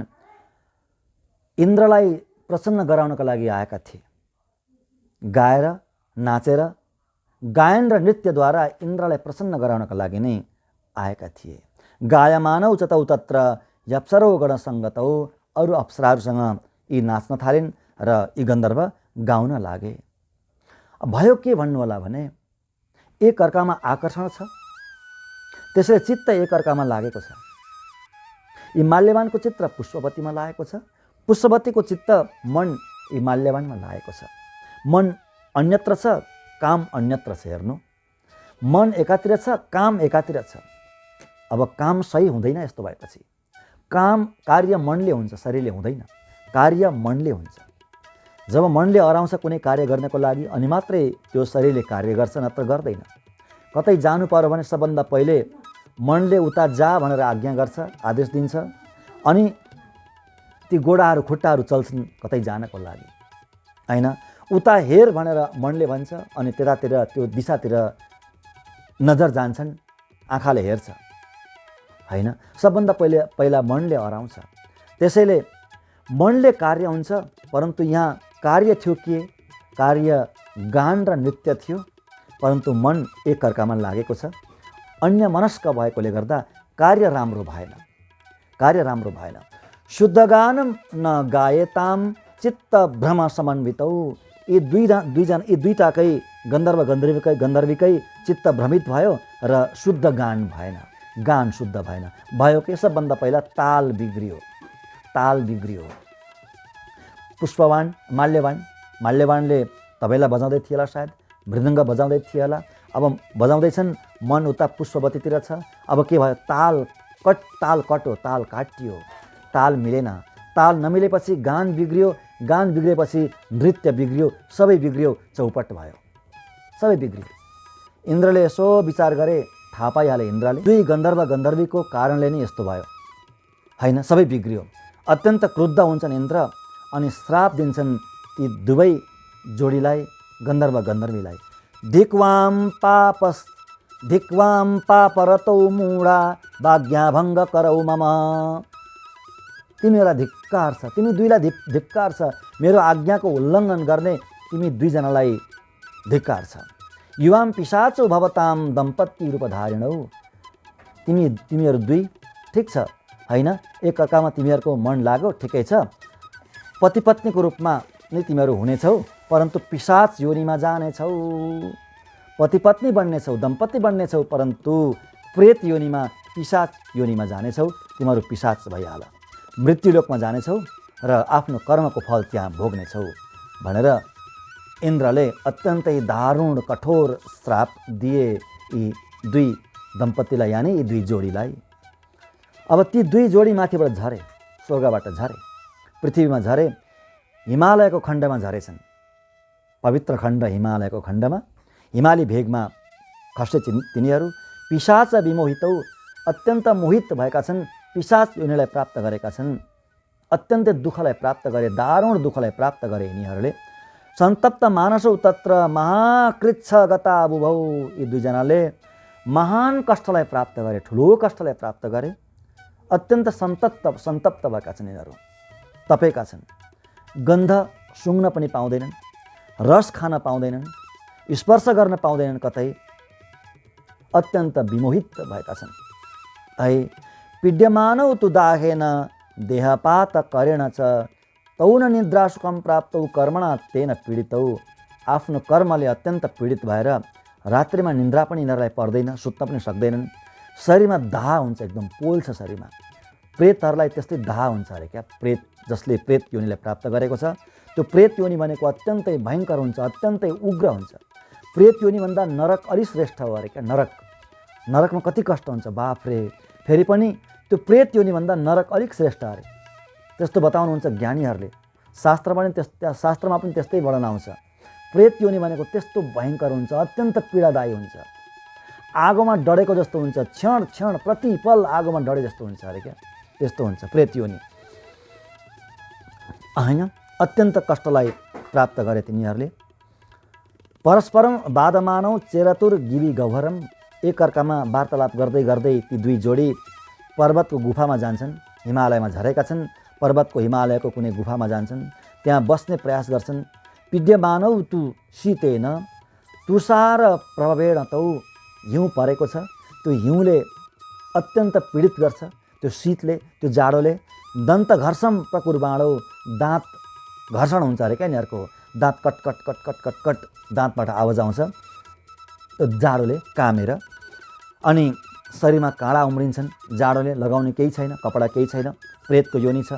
इन्द्रलाई प्रसन्न गराउनका लागि आएका थिए। गाएर नाचेर गायन र नृत्यद्वारा इन्द्रलाई प्रसन्न गराउनका लागि नै आएका थिए। गायमानौ च तौ तत्र यप्सरौ गणसङ्गतौ। अरू अप्सराहरूसँग यी नाच्न थालिन् र यी गन्धर्व गाउन लागे। भयो के भन्नु होला भने एकअर्कामा आकर्षण छ, त्यसैले चित्त एकअर्कामा लागेको छ। यी माल्यवानको चित्त पुष्पवतीमा लागेको छ, पुष्पवतीको चित्त मन यी माल्यवानमा लागेको छ। मन अन्यत्र छ, काम अन्यत्र छ। हेर्नु, मन एकातिर छ, काम एकातिर छ। अब काम सही हुँदैन। यस्तो भएपछि काम कार्य मनले हुन्छ, शरीरले हुँदैन। कार्य मनले हुन्छ। जब मनले अराउँछ कुनै कार्य गर्नको लागि अनि मात्रै त्यो शरीरले कार्य गर्छ, नत्र गर्दैन। कतै जानु पर्यो भने सबभन्दा पहिले मनले उता जा भनेर आज्ञा गर्छ, आदेश दिन्छ, अनि ती गोडाहरू खुट्टाहरू चल्छन् कतै जानको लागि, हैन। उता हेर भनेर मनले भन्छ अनि त्यतातिर त्यो दिशातिर नजर जान्छन्, आँखाले हेर्छ, हैन। सबभन्दा पहिला मनले अराउँछ। त्यसैले मनले कार्य हुन्छ, परन्तु यहाँ कार्य थियो के? कार्य गान र नृत्य थियो, परन्तु मन एकअर्कामा लागेको छ। अन्य मनस्क भएकोले गर्दा कार्य राम्रो भएन, कार्य राम्रो भएन। शुद्ध गानम न गायताम चित्त भ्रम समन्वितौ। यी दुईटाकै गन्धर्वीकै चित्त भ्रमित भयो र शुद्ध गान भएन, गान शुद्ध भएन। भयो के? सबभन्दा पहिला ताल बिग्रियो, ताल बिग्रियो। माल्यवानले तबेला बजाउँदै थिए होला, सायद मृदङ्ग बजाउँदै थिए होला। अब बजाउँदैछन्, मन उता पुष्पवतीतिर छ। अब के भयो? ताल कट्यो, ताल काटियो, ताल मिलेन। ताल नमिलेपछि गान बिग्रियो, गान बिग्रिएपछि नृत्य बिग्रियो, सबै बिग्रियो, चौपट भयो, सबै बिग्रियो। इन्द्रले यसो विचार गरे, थाहा पाइहाले इन्द्रले दुई गन्धर्व गन्धर्वीको कारणले नै यस्तो भयो, हैन। सबै बिग्रियो। अत्यन्त क्रुद्ध हुन्छन् इन्द्र अनि श्राप दिन्छन् ती दुवै जोडीलाई, गन्धर्व गन्धर्वीलाई। धिक्वाम पापरतौ मूढा भाग्याभङ्ग करौ मम। तिमीलाई धिक्कार छ, तिमी दुईलाई धिक्कार छ। मेरो आज्ञाको उल्लङ्घन गर्ने तिमी दुईजनालाई धिक्कार छ। युवाम पिशाचो भवताम दम्पत्ति रूपधारिणौ। तिमीहरू दुई ठिक छ, हैन। एकअर्कामा तिमीहरूको मन लाग्यो, ठिकै छ। पति पत्नीको रूपमा नै तिमीहरू हुनेछौ, परन्तु पिशाच योनिमा जानेछौ। पति पत्नी बन्नेछौ, दम्पत्ति बन्नेछौ, परन्तु प्रेत योनिमा, पिशाच योनिमा जानेछौ। तिमीहरू पिशाच भइहाल, मृत्युलोकमा जानेछौ र आफ्नो कर्मको फल त्यहाँ भोग्नेछौ भनेर इन्द्रले अत्यन्तै दारुण कठोर श्राप दिए यी दुई दम्पत्तिलाई, यानि यी दुई जोडीलाई। अब ती दुई जोडी माथिबाट झरे, स्वर्गबाट झरे, पृथ्वीमा झरे, हिमालयको खण्डमा झरेछन्। पवित्र खण्ड हिमालयको खण्डमा, हिमाली भेगमा खसे तिनीहरू। पिशाच विमोहितौ, अत्यन्त मोहित भएका छन्, पिशाच योनिलाई प्राप्त गरेका छन्। अत्यन्तै दुःखलाई प्राप्त गरे, दारुण दुःखलाई प्राप्त गरे यिनीहरूले। सन्तप्त मानसौ तत्र महाकृच्छ गता बुभौ। यी दुईजनाले महान कष्टलाई प्राप्त गरे, ठुलो कष्टलाई प्राप्त गरे। अत्यन्त सन्तप्त भएका छन् यिनीहरू, तपेका छन्। गन्ध सुँघ्न पनि पाउँदैनन्, रस खान पाउँदैनन्, स्पर्श गर्न पाउँदैनन् कतै। अत्यन्त विमोहित भएका छन्। ऐ पीड्यमानौ तु दाहेन देहपात करेण च तौ न निद्रा सुखम प्राप्तौ कर्मणा तेन पीडितौ। आफ्नो कर्मले अत्यन्त पीडित भएर रात्रिमा निद्रा पनि यिनीहरूलाई पर्दैन, सुत्न पनि सक्दैनन्। शरीरमा दाह हुन्छ, एकदम पोल्छ शरीरमा। प्रेतहरूलाई त्यस्तै दाह हुन्छ अरे क्या। प्रेत जसले प्रेत योनिलाई प्राप्त गरेको छ, त्यो प्रेत योनि भनेको अत्यन्तै भयङ्कर हुन्छ, अत्यन्तै उग्र हुन्छ। प्रेत योनिभन्दा नरक अलि श्रेष्ठ हो अरे क्या। नरकमा कति कष्ट हुन्छ, बाफ रे। फेरि पनि त्यो प्रेत योनिभन्दा नरक अलिक श्रेष्ठ अरे, त्यस्तो बताउनुहुन्छ ज्ञानीहरूले। शास्त्रमा पनि त्यस्तै वर्णन आउँछ। प्रेत योनि भनेको त्यस्तो भयङ्कर हुन्छ, अत्यन्त पीडादायी हुन्छ, आगोमा डढेको जस्तो हुन्छ, क्षण प्रतिपल आगोमा डढे जस्तो हुन्छ अरे क्या। त्यस्तो हुन्छ प्रेत योनि। होइन, अत्यन्त कष्टलाई प्राप्त गरे तिनीहरूले। परस्परम बाधमानौ चेरतुर गिरी गह्वरम, एकअर्कामा वार्तालाप गर्दै गर्दै ती दुई जोडी पर्वतको गुफामा जान्छन्। हिमालयमा झरेका छन्, पर्वतको हिमालयको कुनै गुफामा जान्छन्, त्यहाँ बस्ने प्रयास गर्छन्। पीड्यमानौ तु शीतेन तुषार प्रभवेण तौ, हिउँ परेको छ, त्यो हिउँले अत्यन्त पीडित गर्छ, त्यो शीतले, त्यो जाडोले। दन्त घर्षम प्रकुर्बाणौ, दाँत घर्षण हुन्छ अरे क्या यिनीहरूको, दाँत कट कट कट कट कट कट दाँतबाट आवाज आउँछ त्यो जाडोले कामेर। अनि शरीरमा काँडा उम्रिन्छन् जाडोले, लगाउने केही छैन, कपडा केही छैन, प्रेतको योनि छ।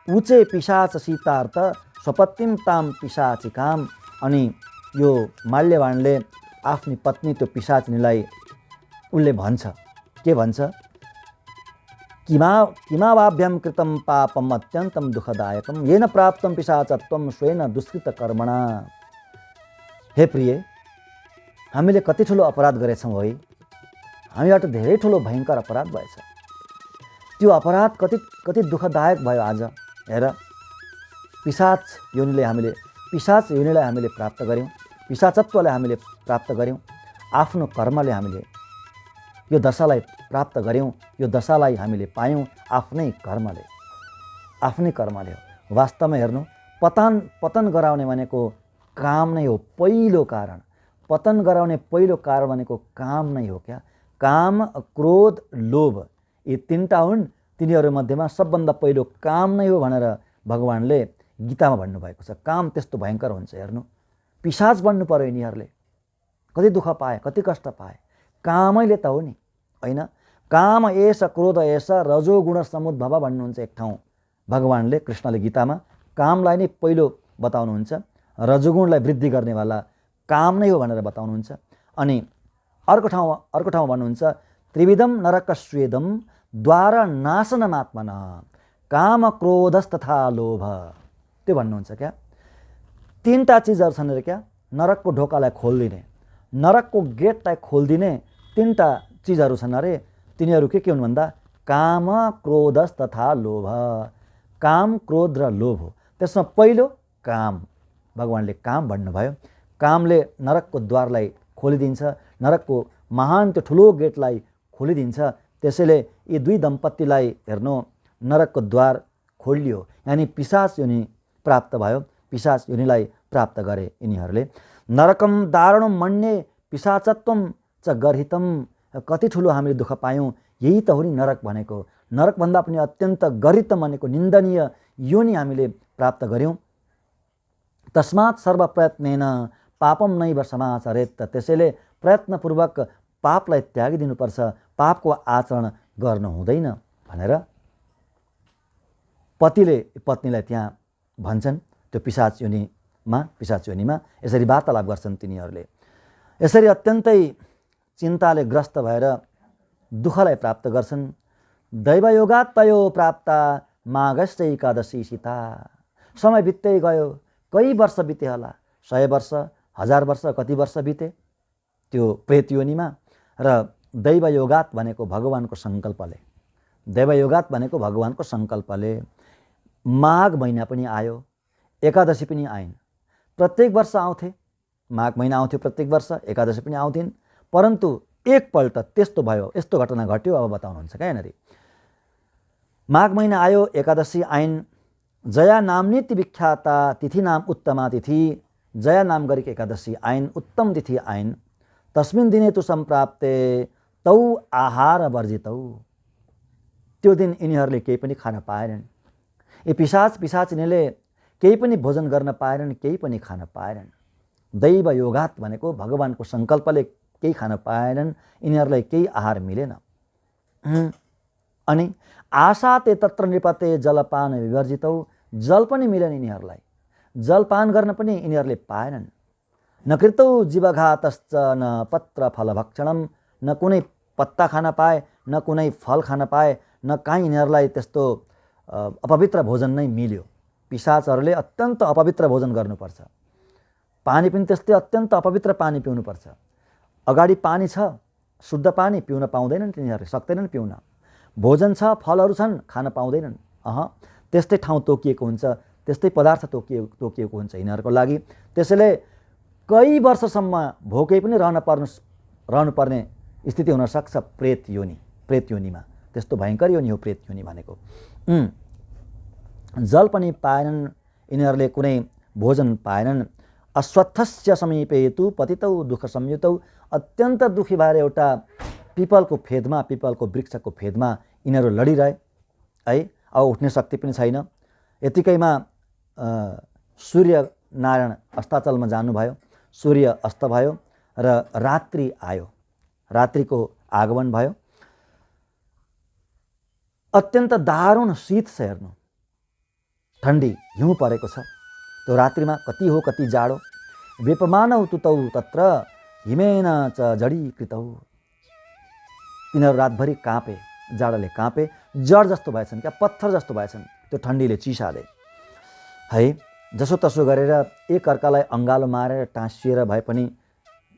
उचे पिशाच सीतार्थ स्वपत्तिम ताम पिशाचिकाम, अनि यो माल्यवानले आफ्नी पत्नी त्यो पिशाचिनीलाई उसले भन्छ, के भन्छ, किमावाभ्यम कृतम पापम अत्यन्तम दुःखदायकम येन प्राप्तम पिशाचत्वम स्वेन दुष्कृत कर्मणा। हे प्रिय, हामीले कति ठुलो अपराध गरेछौँ है, हामीबाट धेरै ठुलो भयङ्कर अपराध भएछ। त्यो अपराध कति दुःखदायक भयो आज। हेर, पिशाच योनिलाई हामीले प्राप्त गऱ्यौँ, पिशाचत्वलाई हामीले प्राप्त गऱ्यौँ, आफ्नो कर्मले हामीले यो दशालाई प्राप्त गऱ्यौँ, यो दशालाई हामीले पायौँ आफ्नै कर्मले हो। वास्तवमा हेर्नु, पतन गराउने भनेको काम नै हो, पहिलो कारण। पतन गराउने पहिलो कारण भनेको काम नै हो क्या। काम, क्रोध, लोभ, यी तीनटा हुन्। तिनीहरूमध्येमा सबभन्दा पहिलो काम नै हो भनेर भगवान्ले गीतामा भन्नुभएको छ। काम त्यस्तो भयङ्कर हुन्छ। हेर्नु, पिशाच बन्नु पर्यो यिनीहरूले, कति दुःख पाए, कति कष्ट पाए, कामैले त हो नि, होइन। काम एष क्रोध एष रजोगुण समुद्भव भन्नुहुन्छ एक ठाउँ भगवान्ले, कृष्णले गीतामा कामलाई नै पहिलो बताउनुहुन्छ, रजोगुणलाई वृद्धि गर्नेवाला काम नै हो भनेर बताउनुहुन्छ। अनि अर्को ठाउँ भन्नुहुन्छ त्रिविधम नरकस्वेदम द्वार नाशनमात्मन काम क्रोधस्तथा लोभ, त्यो भन्नुहुन्छ क्या। तीनटा चिजहरू छन् अरे क्या, नरकको ढोकालाई खोलिदिने, नरकको गेटलाई खोलिदिने तीनटा चिजहरू छन् अरे। तिनीहरू के हुन् भन्दा काम, क्रोधस्तथा लोभ। काम, क्रोध र लोभ हो। त्यसमा पहिलो काम, भगवान्ले काम भन्नुभयो। कामले नरकको द्वारलाई खोलिदिन्छ, नरकको महान त्यो ठुलो गेटलाई खोलिदिन्छ। त्यसैले यी दुई दम्पतिलाई हेर्नु, नरकको द्वार खोलियो, यानि पिशाच योनि प्राप्त भयो, पिशाच योनिलाई प्राप्त गरे यिनीहरूले। नरकम दारुणम मन्ये पिशाचत्वम च गर्हितम, कति ठुलो हामीले दुःख पायौँ। यही त हो नि नरक भनेको। नरकभन्दा पनि अत्यन्त गर्हित भनेको निन्दनीय योनि हामीले प्राप्त गऱ्यौँ। तस्मात् सर्व प्रयत्नेन पापम नैव समाचरेत्, त्यसैले प्रयत्नपूर्वक पापलाई त्यागिदिनुपर्छ, पापको आचरण गर्नु हुँदैन भनेर पतिले पत्नीलाई त्यहाँ भन्छन्। त्यो पिशाच योनिमा यसरी वार्तालाप गर्छन् तिनीहरूले। यसरी अत्यन्तै चिन्ताले ग्रस्त भएर दुःखलाई प्राप्त गर्छन्। दैवयोगात् तयो प्राप्ता माघश्च एकादशी सीता, समय बित्दै गयो, कई वर्ष बिते होला, 100 वर्ष, 1000 वर्ष, कति वर्ष बिते त्यो प्रेत योनिमा। र दैवयोगात् भनेको भगवानको सङ्कल्पले माघ महिना पनि आयो, एकादशी पनि आइन्। प्रत्येक वर्ष आउँथे, माघ महिना आउँथ्यो प्रत्येक वर्ष, एकादशी पनि आउँथिन्। परन्तु एकपल्ट त्यस्तो भयो, यस्तो घटना घट्यो। अब बताउनुहुन्छ क्या यहाँनिर। माघ महिना आयो, एकादशी आइन्। जया नाम्नीति विख्याता तिथि नाम उत्तमा तिथि, जया नाम गरेको एकादशी आइन्, उत्तम तिथि आइन्। तस्मिन् दिने तु सम्प्राप्ते तौ आहार वर्जितौ, त्यो दिन यिनीहरूले केही पनि खान पाएनन्। यी पिशाचिनीले केही पनि भोजन गर्न पाएनन्, केही पनि खान पाएनन्। दैव योगात् भनेको भगवानको सङ्कल्पले केही खान पाएनन्, यिनीहरूलाई केही आहार मिलेन। अनि आशा ते तत्र नृपते जलपान विवर्जितौ, जल पनि मिलेन यिनीहरूलाई, जलपान गर्न पनि यिनीहरूले पाएनन्। न कृतौ जीवघातश्च न पत्र फल भक्षणम, न कुनै पत्ता खान पाए, न कुनै फल खान पाए, न कहीँ यिनीहरूलाई त्यस्तो अपवित्र भोजन नै मिल्यो। पिशाचहरूले अत्यन्त अपवित्र भोजन गर्नुपर्छ, पानी पनि त्यस्तै अत्यन्त अपवित्र पानी पिउनुपर्छ। अगाडि पानी छ, शुद्ध पानी पिउन पाउँदैनन् तिनीहरूले, सक्दैनन् पिउन। भोजन छ, फलहरू छन्, खान पाउँदैनन्। त्यस्तै ठाउँ तोकिएको हुन्छ, त्यस्तै पदार्थ तोकिएको हुन्छ यिनीहरूको लागि। त्यसैले कई वर्षसम्म भोकै पनि रहनुपर्ने स्थिति हुनसक्छ प्रेत योनिमा। त्यस्तो भयङ्कर योनि हो प्रेत योनि भनेको। जल पनि पाएनन् यिनीहरूले, कुनै भोजन पाएनन्। अश्वत्थस्य समीपे तु पतितौ दुःख संयुतौ, अत्यन्त दुःखी भएर एउटा पिपलको वृक्षको फेदमा यिनीहरू लडिरहे है। अब उठ्ने शक्ति पनि छैन। यतिकैमा सूर्यनारायण अस्ताचलमा जानुभयो, सूर्य अस्त भयो र रात्रि आयो, रात्रिको आगमन भयो। अत्यन्त दारुण शीत छ हेर्नु, ठन्डी हिउँ परेको छ त्यो रात्रिमा। कति हो कति जाडो। वेपमानौ तुतौ तत्र हिमेन च जडीकृतौ। तिनीहरू रातभरि काँपे, जाडोले काँपे, जड जस्तो भएछन् क्या, पत्थर जस्तो भएछन् त्यो ठन्डीले, चिसाले है। जसोतसो गरेर एकअर्कालाई अङ्गालो मारेर टाँसिएर भए पनि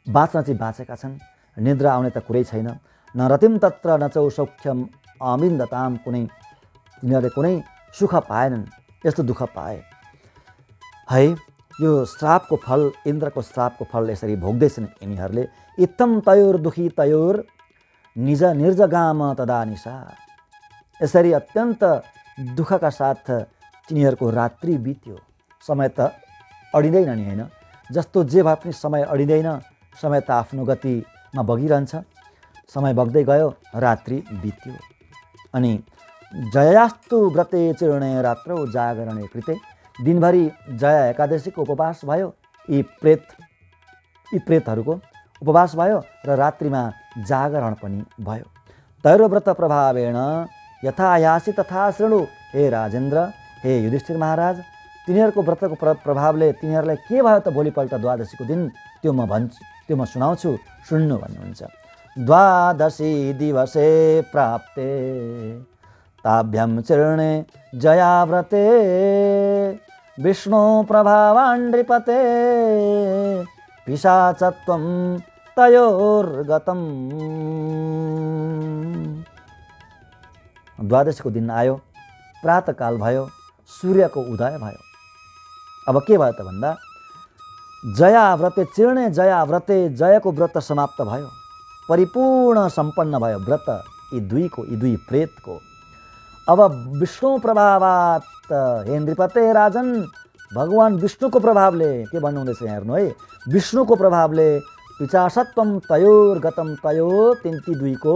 बाँच्न चाहिँ बाँचेका छन्। निद्रा आउने त कुरै छैन। न रतिम तत्र न चौ सौख्यम अमिन्दताम, तिनीहरूले कुनै सुख पाएनन्, यस्तो दुःख पाए है। यो श्रापको फल, इन्द्रको श्रापको फल यसरी भोग्दैछन् यिनीहरूले। इत्थम तयोर दुखी तयोर निज निर्जगाम तदा निशा। यसरी अत्यन्त दुःखका साथ तिनीहरूको रात्रि बित्यो। समय त अडिँदैन नि होइन, जस्तो जे भए पनि समय अडिँदैन। समय त आफ्नो गतिमा बगिरहन्छ। समय बग्दै गयो, रात्रि बित्यो। अनि जयास्तु व्रते चिर्णे रात्रौ जागरणे कृते। दिनभरि जया एकादशीको उपवास भयो, यी प्रेतहरूको उपवास भयो र रात्रिमा जागरण पनि भयो। तैर्व्रत प्रभावेण यथा यासी तथा शृणु। हे राजेन्द्र, हे युधिष्ठिर महाराज, तिनीहरूको व्रतको प्रभावले तिनीहरूलाई के भयो त भोलिपल्ट द्वादशीको दिन, त्यो म सुनाउँछु, सुन्नु भन्नुहुन्छ। द्वादशी दिवसे प्राप्ते ताभ्यां चिर्णे जयाव्रते विष्णु प्रभावाण्ड्रिपते पिशाचत्वं तयोर्गतम्। द्वादशीको दिन आयो, प्रातःकाल भयो, सूर्यको उदय भयो। अब के भयो त भन्दा जयाव्रते चिर्णे जयाव्रते, जयको व्रत समाप्त भयो, परिपूर्ण सम्पन्न भयो व्रत यी दुई प्रेतको। अब विष्णु प्रभावात, हे नृपते राजन, भगवान विष्णुको प्रभावले, के भन्नुहुँदैछ यहाँ हेर्नु है, विष्णुको प्रभावले पिशाचत्वम तयोर गतम, ती दुईको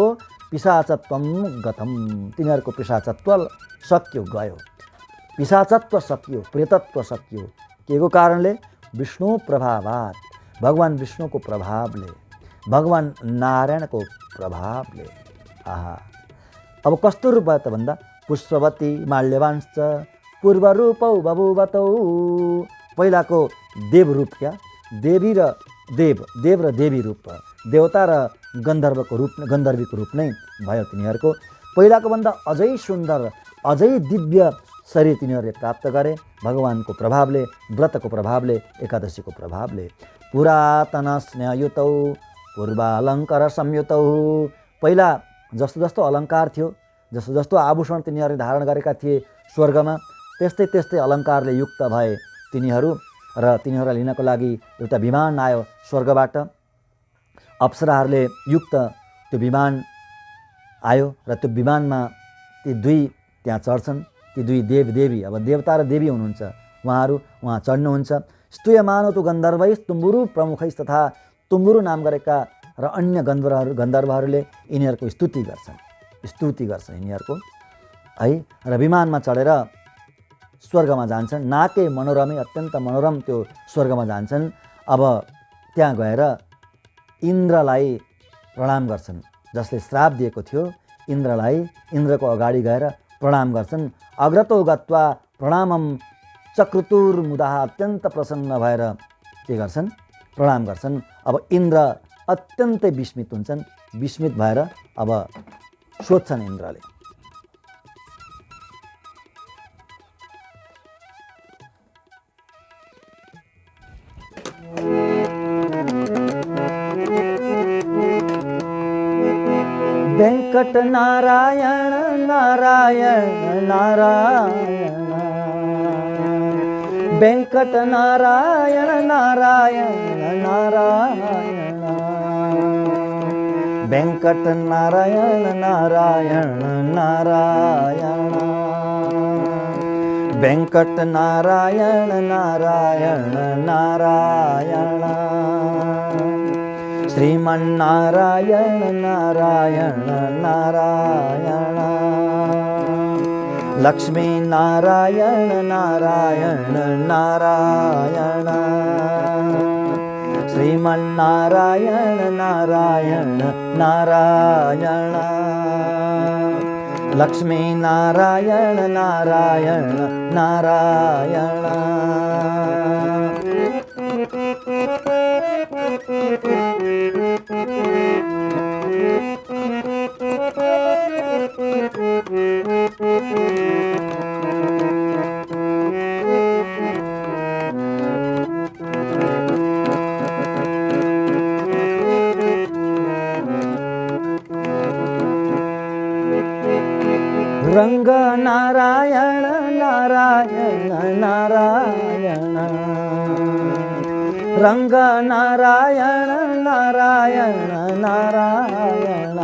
पिशाचत्वम गतम, तिनीहरूको पिशाचत्व सक्यो, गयो। पिशाचत्व सकियो, प्रेतत्व सकियो। के को कारणले? विष्णु प्रभावात, भगवान विष्णुको प्रभावले, भगवान नारायणको प्रभावले। आहा, अब कस्तो रूप भयो त भन्दा पुष्पवती माल्यवांश्च पूर्वरूपौ बभूवतौ। पहिलाको देव रूप, क्या देवी र देव र देवी रूप, देवता र गन्धर्वीको रूप नै भयो तिनीहरूको। पहिलाको भन्दा अझै सुन्दर, अझै दिव्य शरीर तिनीहरूले प्राप्त गरे भगवानको प्रभावले, व्रतको प्रभावले, एकादशीको प्रभावले। पुरातन स्नेहयुतौ पूर्वालङ्कार संयुतौ। पहिला जस्तो जस्तो अलङ्कार थियो, जस्तो जस्तो आभूषण तिनीहरूले धारण गरेका थिए स्वर्गमा, त्यस्तै त्यस्तै अलङ्कारले युक्त भए तिनीहरू। र तिनीहरूलाई लिनको लागि एउटा विमान आयो स्वर्गबाट, अप्सराहरूले युक्त त्यो विमान आयो र त्यो विमानमा ती दुई त्यहाँ चढ्छन्, ती दुई देवदेवी। अब देवता र देवी हुनुहुन्छ वहाँ चढ्नुहुन्छ। स्तूयमानो तु गन्धर्वैस् तुम्बुरु प्रमुखैस् तथा, तुम्बुरु नाम गरेका र अन्य गन्धर्वहरूले यिनीहरूको स्तुति गर्छन् यिनीहरूको है। र विमानमा चढेर स्वर्गमा जान्छन्। नाके मनोरमै, अत्यन्त मनोरम त्यो स्वर्गमा जान्छन्। अब त्यहाँ गएर इन्द्रलाई प्रणाम गर्छन्, जसले श्राप दिएको थियो इन्द्रलाई, इन्द्रको अगाडि गएर प्रणाम गर्छन्। अग्रतो गत्वा प्रणामम चक्रुतुर्मुदा, अत्यन्त प्रसन्न भएर के गर्छन्? प्रणाम गर्छन्। अब इन्द्र अत्यन्तै विस्मित हुन्छन्। विस्मित भएर अब सोध्छन् इन्द्रले, वेंकट नारायण नारायण नारायण, वेङ्कट नारायण नारायण नारायण वेङ्कट नारायण नारायण नारायण वेङ्कट नारायण नारायण नारायण श्रीमन्नारायण नारायण नारायण लक्ष्मी नारायण नारायण नारायण श्रीमन्नारायण नारायण नारायण लक्ष्मी नारायण नारायण नारायण रंग नारायण नारायण नारायण रंग नारायण नारायण नारायण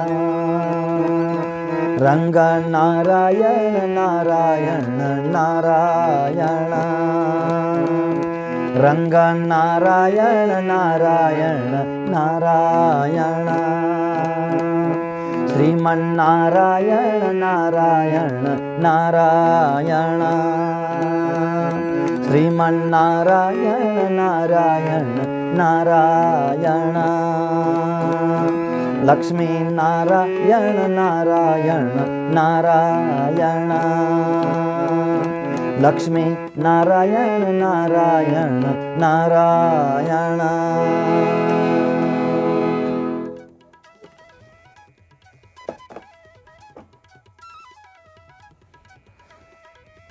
रंग नारायण नारायण नारायण रंग नारायण नारायण नारायण श्रीमन्नारायण नारायण नारायण श्रीमन्नारायण नारायण नारायण लक्ष्मी नारायण नारायण नारायण लक्ष्मी नारायण नारायण नारायण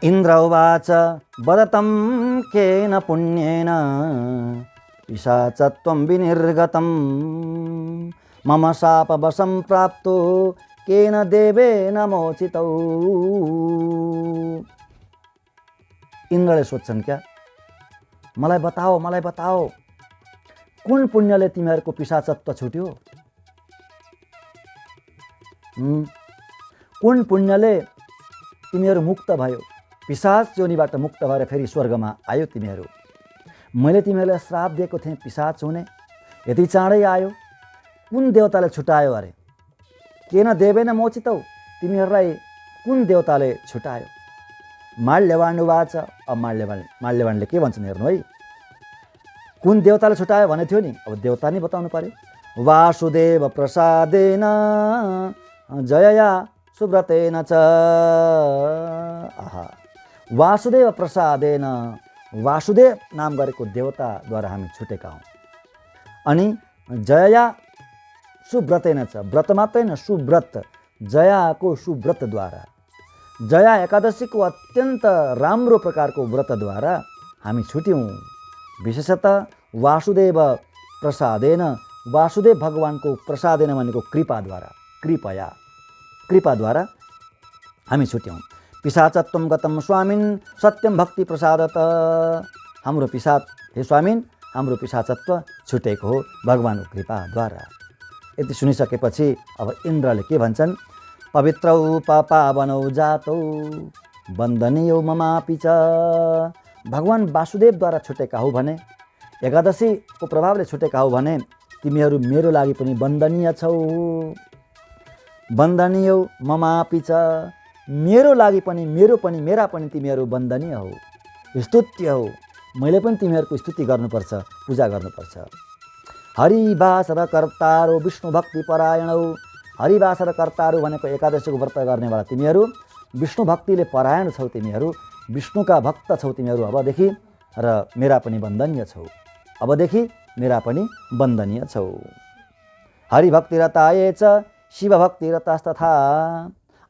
इंद्र उवाच वदतं केन पुण्येन पिशाचत्वं विनिर्गतं मम शापवशं प्राप्तो केन देवेन मोचितौ। इंद्रले सोध्छन् क्या, मलाई बताओ कुन पुण्यले तिमीहरूको पिशाचत्व छुट्यो? कुन पुण्यले तिमीहरू मुक्त भयो, पिशाच योनिबाट मुक्त भएर फेरि स्वर्गमा आयो तिमीहरू? मैले तिमीहरूलाई श्राप दिएको थिएँ पिशाच हुने, यति चाँडै आयो। कुन देवताले छुटायो अरे? केन देवेन मोचितौ, तिमीहरूलाई कुन देवताले छुटायो? माल्यवान उवाच। अब माल्यवानले के भन्छन् हेर्नु है, कुन देवताले छुटायो भने थियो नि, अब देवता नै बताउनु पर्यो। वासुदेव प्रसादेन जयया सुव्रतेन च। आहा, वासुदेव प्रसादेन, वासुदेव नाम गरेको देवताद्वारा हामी छुटेका हौँ। अनि जयया सुव्रतेन च, व्रत मात्रै न सुव्रत, जयाको सुव्रतद्वारा, जया एकादशीको अत्यन्त राम्रो प्रकारको व्रतद्वारा हामी छुट्यौँ। विशेषतः वासुदेव प्रसादेन, वासुदेव भगवानको प्रसादेन भनेको कृपाद्वारा, कृपाद्वारा हामी छुट्यौँ। पिशाचत्वं गतं स्वामिन् सत्यं भक्ति प्रसादत। हाम्रो पिशाच, हे स्वामिन्, हाम्रो पिशाचत्व छुटेको हो भगवानको कृपाद्वारा। यति सुनिसकेपछि अब इन्द्रले के भन्छन्, पवित्रौ पावनौ जातौ वन्दनीयौ ममापि च। भगवान वासुदेवद्वारा छुटेका हौ भने, एकादशीको प्रभावले छुटेका हौ भने तिमीहरू मेरो लागि पनि वन्दनीय छौ। वन्दनीयौ ममापि च, मेरो लागि पनि, मेरा पनि तिमीहरू वन्दनीय हौ, स्तुत्य हौ। मैले पनि तिमीहरूको स्तुति गर्नुपर्छ, पूजा गर्नुपर्छ। हरिवास र कर्तारो विष्णु भक्ति परायणौ। हरिवास र कर्तारो भनेको एकादशीको व्रत गर्नेवाला तिमीहरू, विष्णु भक्तिले परायण छौ तिमीहरू, विष्णुका भक्त छौ तिमीहरू अबदेखि, र मेरा पनि वन्दनीय छौ, अबदेखि मेरा पनि वन्दनीय छौ। हरिभक्तिरताये च शिवभक्तिरतास्तथा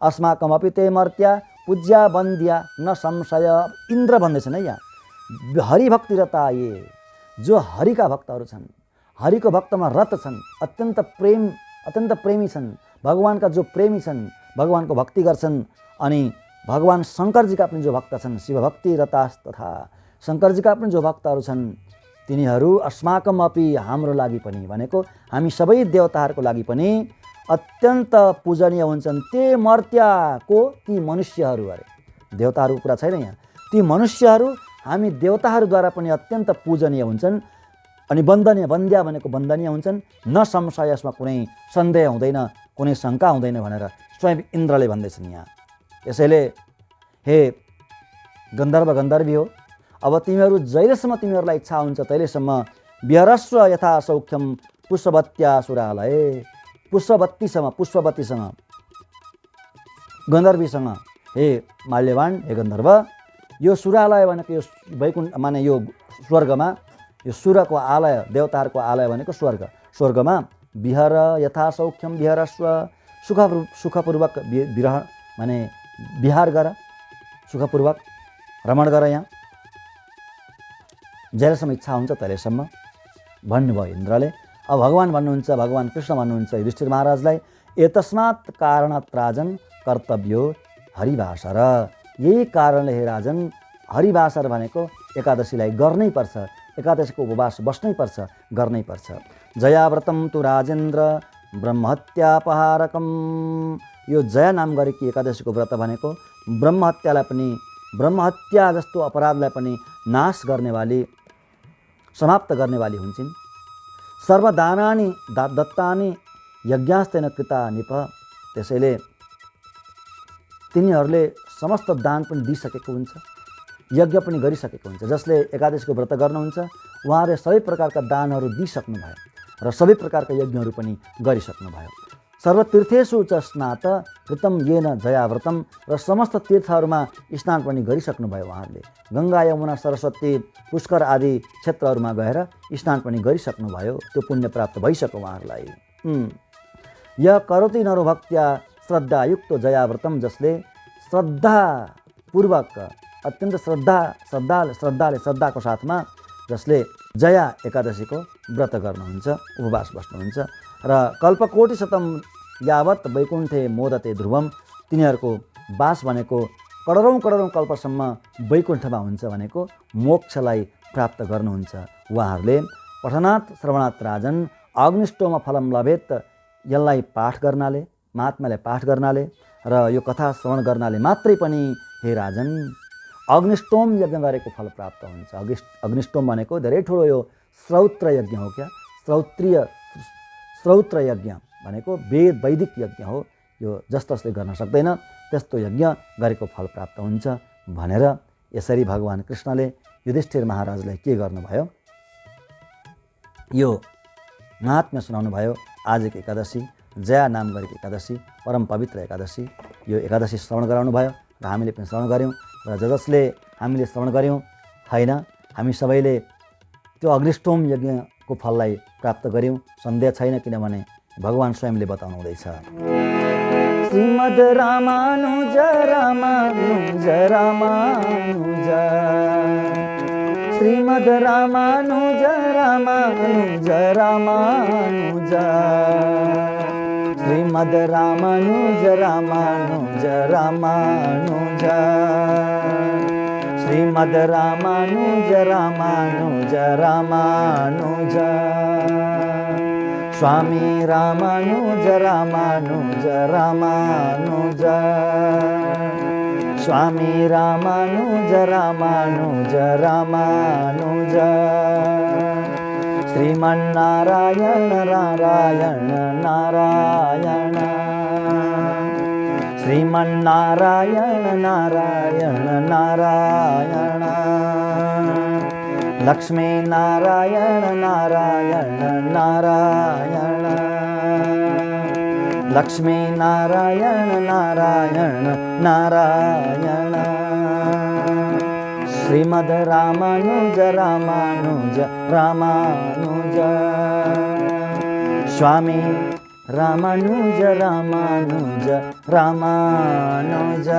अस्माकमपि ते मर्त्या पूज्या वन्द्या न संशय। इन्द्र भन्दैछन् है यहाँ, हरिभक्तिरताये, जो हरिका भक्तहरू छन्, हरिको भक्तमा रत छन्, अत्यन्त प्रेमी छन्, भगवानका जो प्रेमी छन्, भगवानको भक्ति गर्छन्, अनि भगवान शङ्करजीका पनि जो भक्त छन्, शिवभक्ति रतास तथा शङ्करजीका पनि जो भक्तहरू छन् तिनीहरू अस्माकम अपि हाम्रो लागि पनि भनेको हामी सबै देवताहरूको लागि पनि अत्यन्त पूजनीय हुन्छन्। ते मर्त्याको ती मनुष्यहरू अरे, देवताहरूको कुरा छैन यहाँ, ती मनुष्यहरू हामी देवताहरूद्वारा पनि अत्यन्त पूजनीय हुन्छन् अनि वन्दनीय, वन्द्या भनेको वन्दनीय हुन्छन्। न संशय, यसमा कुनै सन्देह हुँदैन, कुनै शङ्का हुँदैन भनेर स्वयं इन्द्रले भन्दैछन् यहाँ। त्यसैले हे गन्धर्व गन्धर्वी हो, अब तिमीहरू जहिलेसम्म तिमीहरूलाई इच्छा हुन्छ तहिलेसम्म विहरस्व यथा सौख्यम पुष्पवत्या सुरालय, पुष्पवतीसँग गन्धर्वीसँग हे माल्यवान, हे गन्धर्व, यो सुरालय भनेको यो वैकुण्ठ माने यो स्वर्गमा, यो सुरको आलय, देवताहरूको आलय भनेको स्वर्ग, स्वर्गमा विहर यथा सौख्यम विहरस्व, सुखपूर्वक विरह माने विहार गर, सुखपूर्वक भ्रमण गर यहाँ, जहिलेसम्म इच्छा हुन्छ तहिलेसम्म भन्नुभयो इन्द्रले। अब भगवान् भन्नुहुन्छ, भगवान् कृष्ण भन्नुहुन्छ युधिष्ठिर महाराजलाई, एतस्मात् कारणात् राजन कर्तव्यो हरिवासर, यही कारणले हे राजन हरिवासर भनेको एकादशीलाई गर्नै पर्छ, एकादशीको उपवास बस्नै पर्छ, गर्नै पर्छ। जयाव्रतम तु राजेन्द्र ब्रह्महत्यापहारकम, यो जया नाम गरेकी एकादशीको व्रत भनेको ब्रह्महत्यालाई पनि, ब्रह्महत्या जस्तो अपराधलाई पनि नाश गर्नेवाली, समाप्त गर्नेवाली हुन्छन्। सर्वदानानि दत्तानि यज्ञास्तेन कृता निप, त्यसैले तिनीहरूले समस्त दान पनि दिइसकेको हुन्छ, यज्ञ पनि गरिसकेको हुन्छ। जसले एकादशीको व्रत गर्नुहुन्छ उहाँले सबै प्रकारका दानहरू दिइसक्नुभयो र सबै प्रकारका यज्ञहरू पनि गरिसक्नुभयो। सर्वतीर्थेषु च स्नात कृतम येन जयाव्रतम, र समस्त तीर्थहरूमा स्नान पनि गरिसक्नुभयो उहाँहरूले। गङ्गा यमुना सरस्वती पुष्कर आदि क्षेत्रहरूमा गएर स्नान पनि गरिसक्नुभयो, त्यो पुण्य प्राप्त भइसक्यो उहाँहरूलाई। य करोति नरो भक्त्या श्रद्धायुक्त जयाव्रतम, जसले श्रद्धापूर्वक अत्यन्त श्रद्धाको साथमा जसले जया एकादशीको व्रत गर्नुहुन्छ, उपवास बस्नुहुन्छ र कल्पकोटि शतम यावत वैकुण्ठे मोदते ध्रुवम, तिनीहरूको वास भनेको करोडौँ कल्पसम्म वैकुण्ठमा हुन्छ भनेको मोक्षलाई प्राप्त गर्नुहुन्छ उहाँहरूले। पठनात् श्रवणात् राजन अग्निष्टोम फलम लभेत, यसलाई पाठ गर्नाले, महात्मालाई पाठ गर्नाले र यो कथा श्रवण गर्नाले मात्रै पनि हे राजन अग्निष्टोम यज्ञ गरेको फल प्राप्त हुन्छ। अग्निष्टोम भनेको धेरै ठुलो यो श्रौत्र यज्ञ हो क्या, श्रौत्र यज्ञ भनेको वैदिक यज्ञ हो, यो जसले गर्न सक्दैन त्यस्तो यज्ञ गरेको फल प्राप्त हुन्छ भनेर यसरी भगवान् कृष्णले युधिष्ठिर महाराजलाई के गर्नुभयो, यो महात्म्य सुनाउनु भयो। आजको एकादशी जया नाम गरेको एकादशी परम पवित्र एकादशी, यो एकादशी श्रवण गराउनु भयो र हामीले पनि श्रवण गऱ्यौँ र जसले हामीले श्रवण गऱ्यौँ होइन, हामी सबैले त्यो अग्निष्टोम यज्ञको फललाई प्राप्त गऱ्यौँ, सन्देह छैन, किनभने भगवान् स्वयंले बताउनु हुँदैछ। श्रीमद् रामानुज रामानुज रामानुज, श्रीमद् रामानुज रामानुज रामानुज, श्रीमद् रामानुज रामानुज रामानुज, श्रीमद् रामानुज रामानुज रामानुज, स्वामी रामानुज रामानुज रामानुज, स्वामी रामानुज रामानुज रामानुज, श्रीमन्नारायण नारायण नारायण, श्रीमन्नारायण नारायण नारायण, लक्ष्मी नारायण नारायण नारायण, लक्ष्मी नारायण नारायण नारायण, श्रीमद् रामानुज रामानुज रामानुज, स्वामी रामानुज रामानुज रामानुज।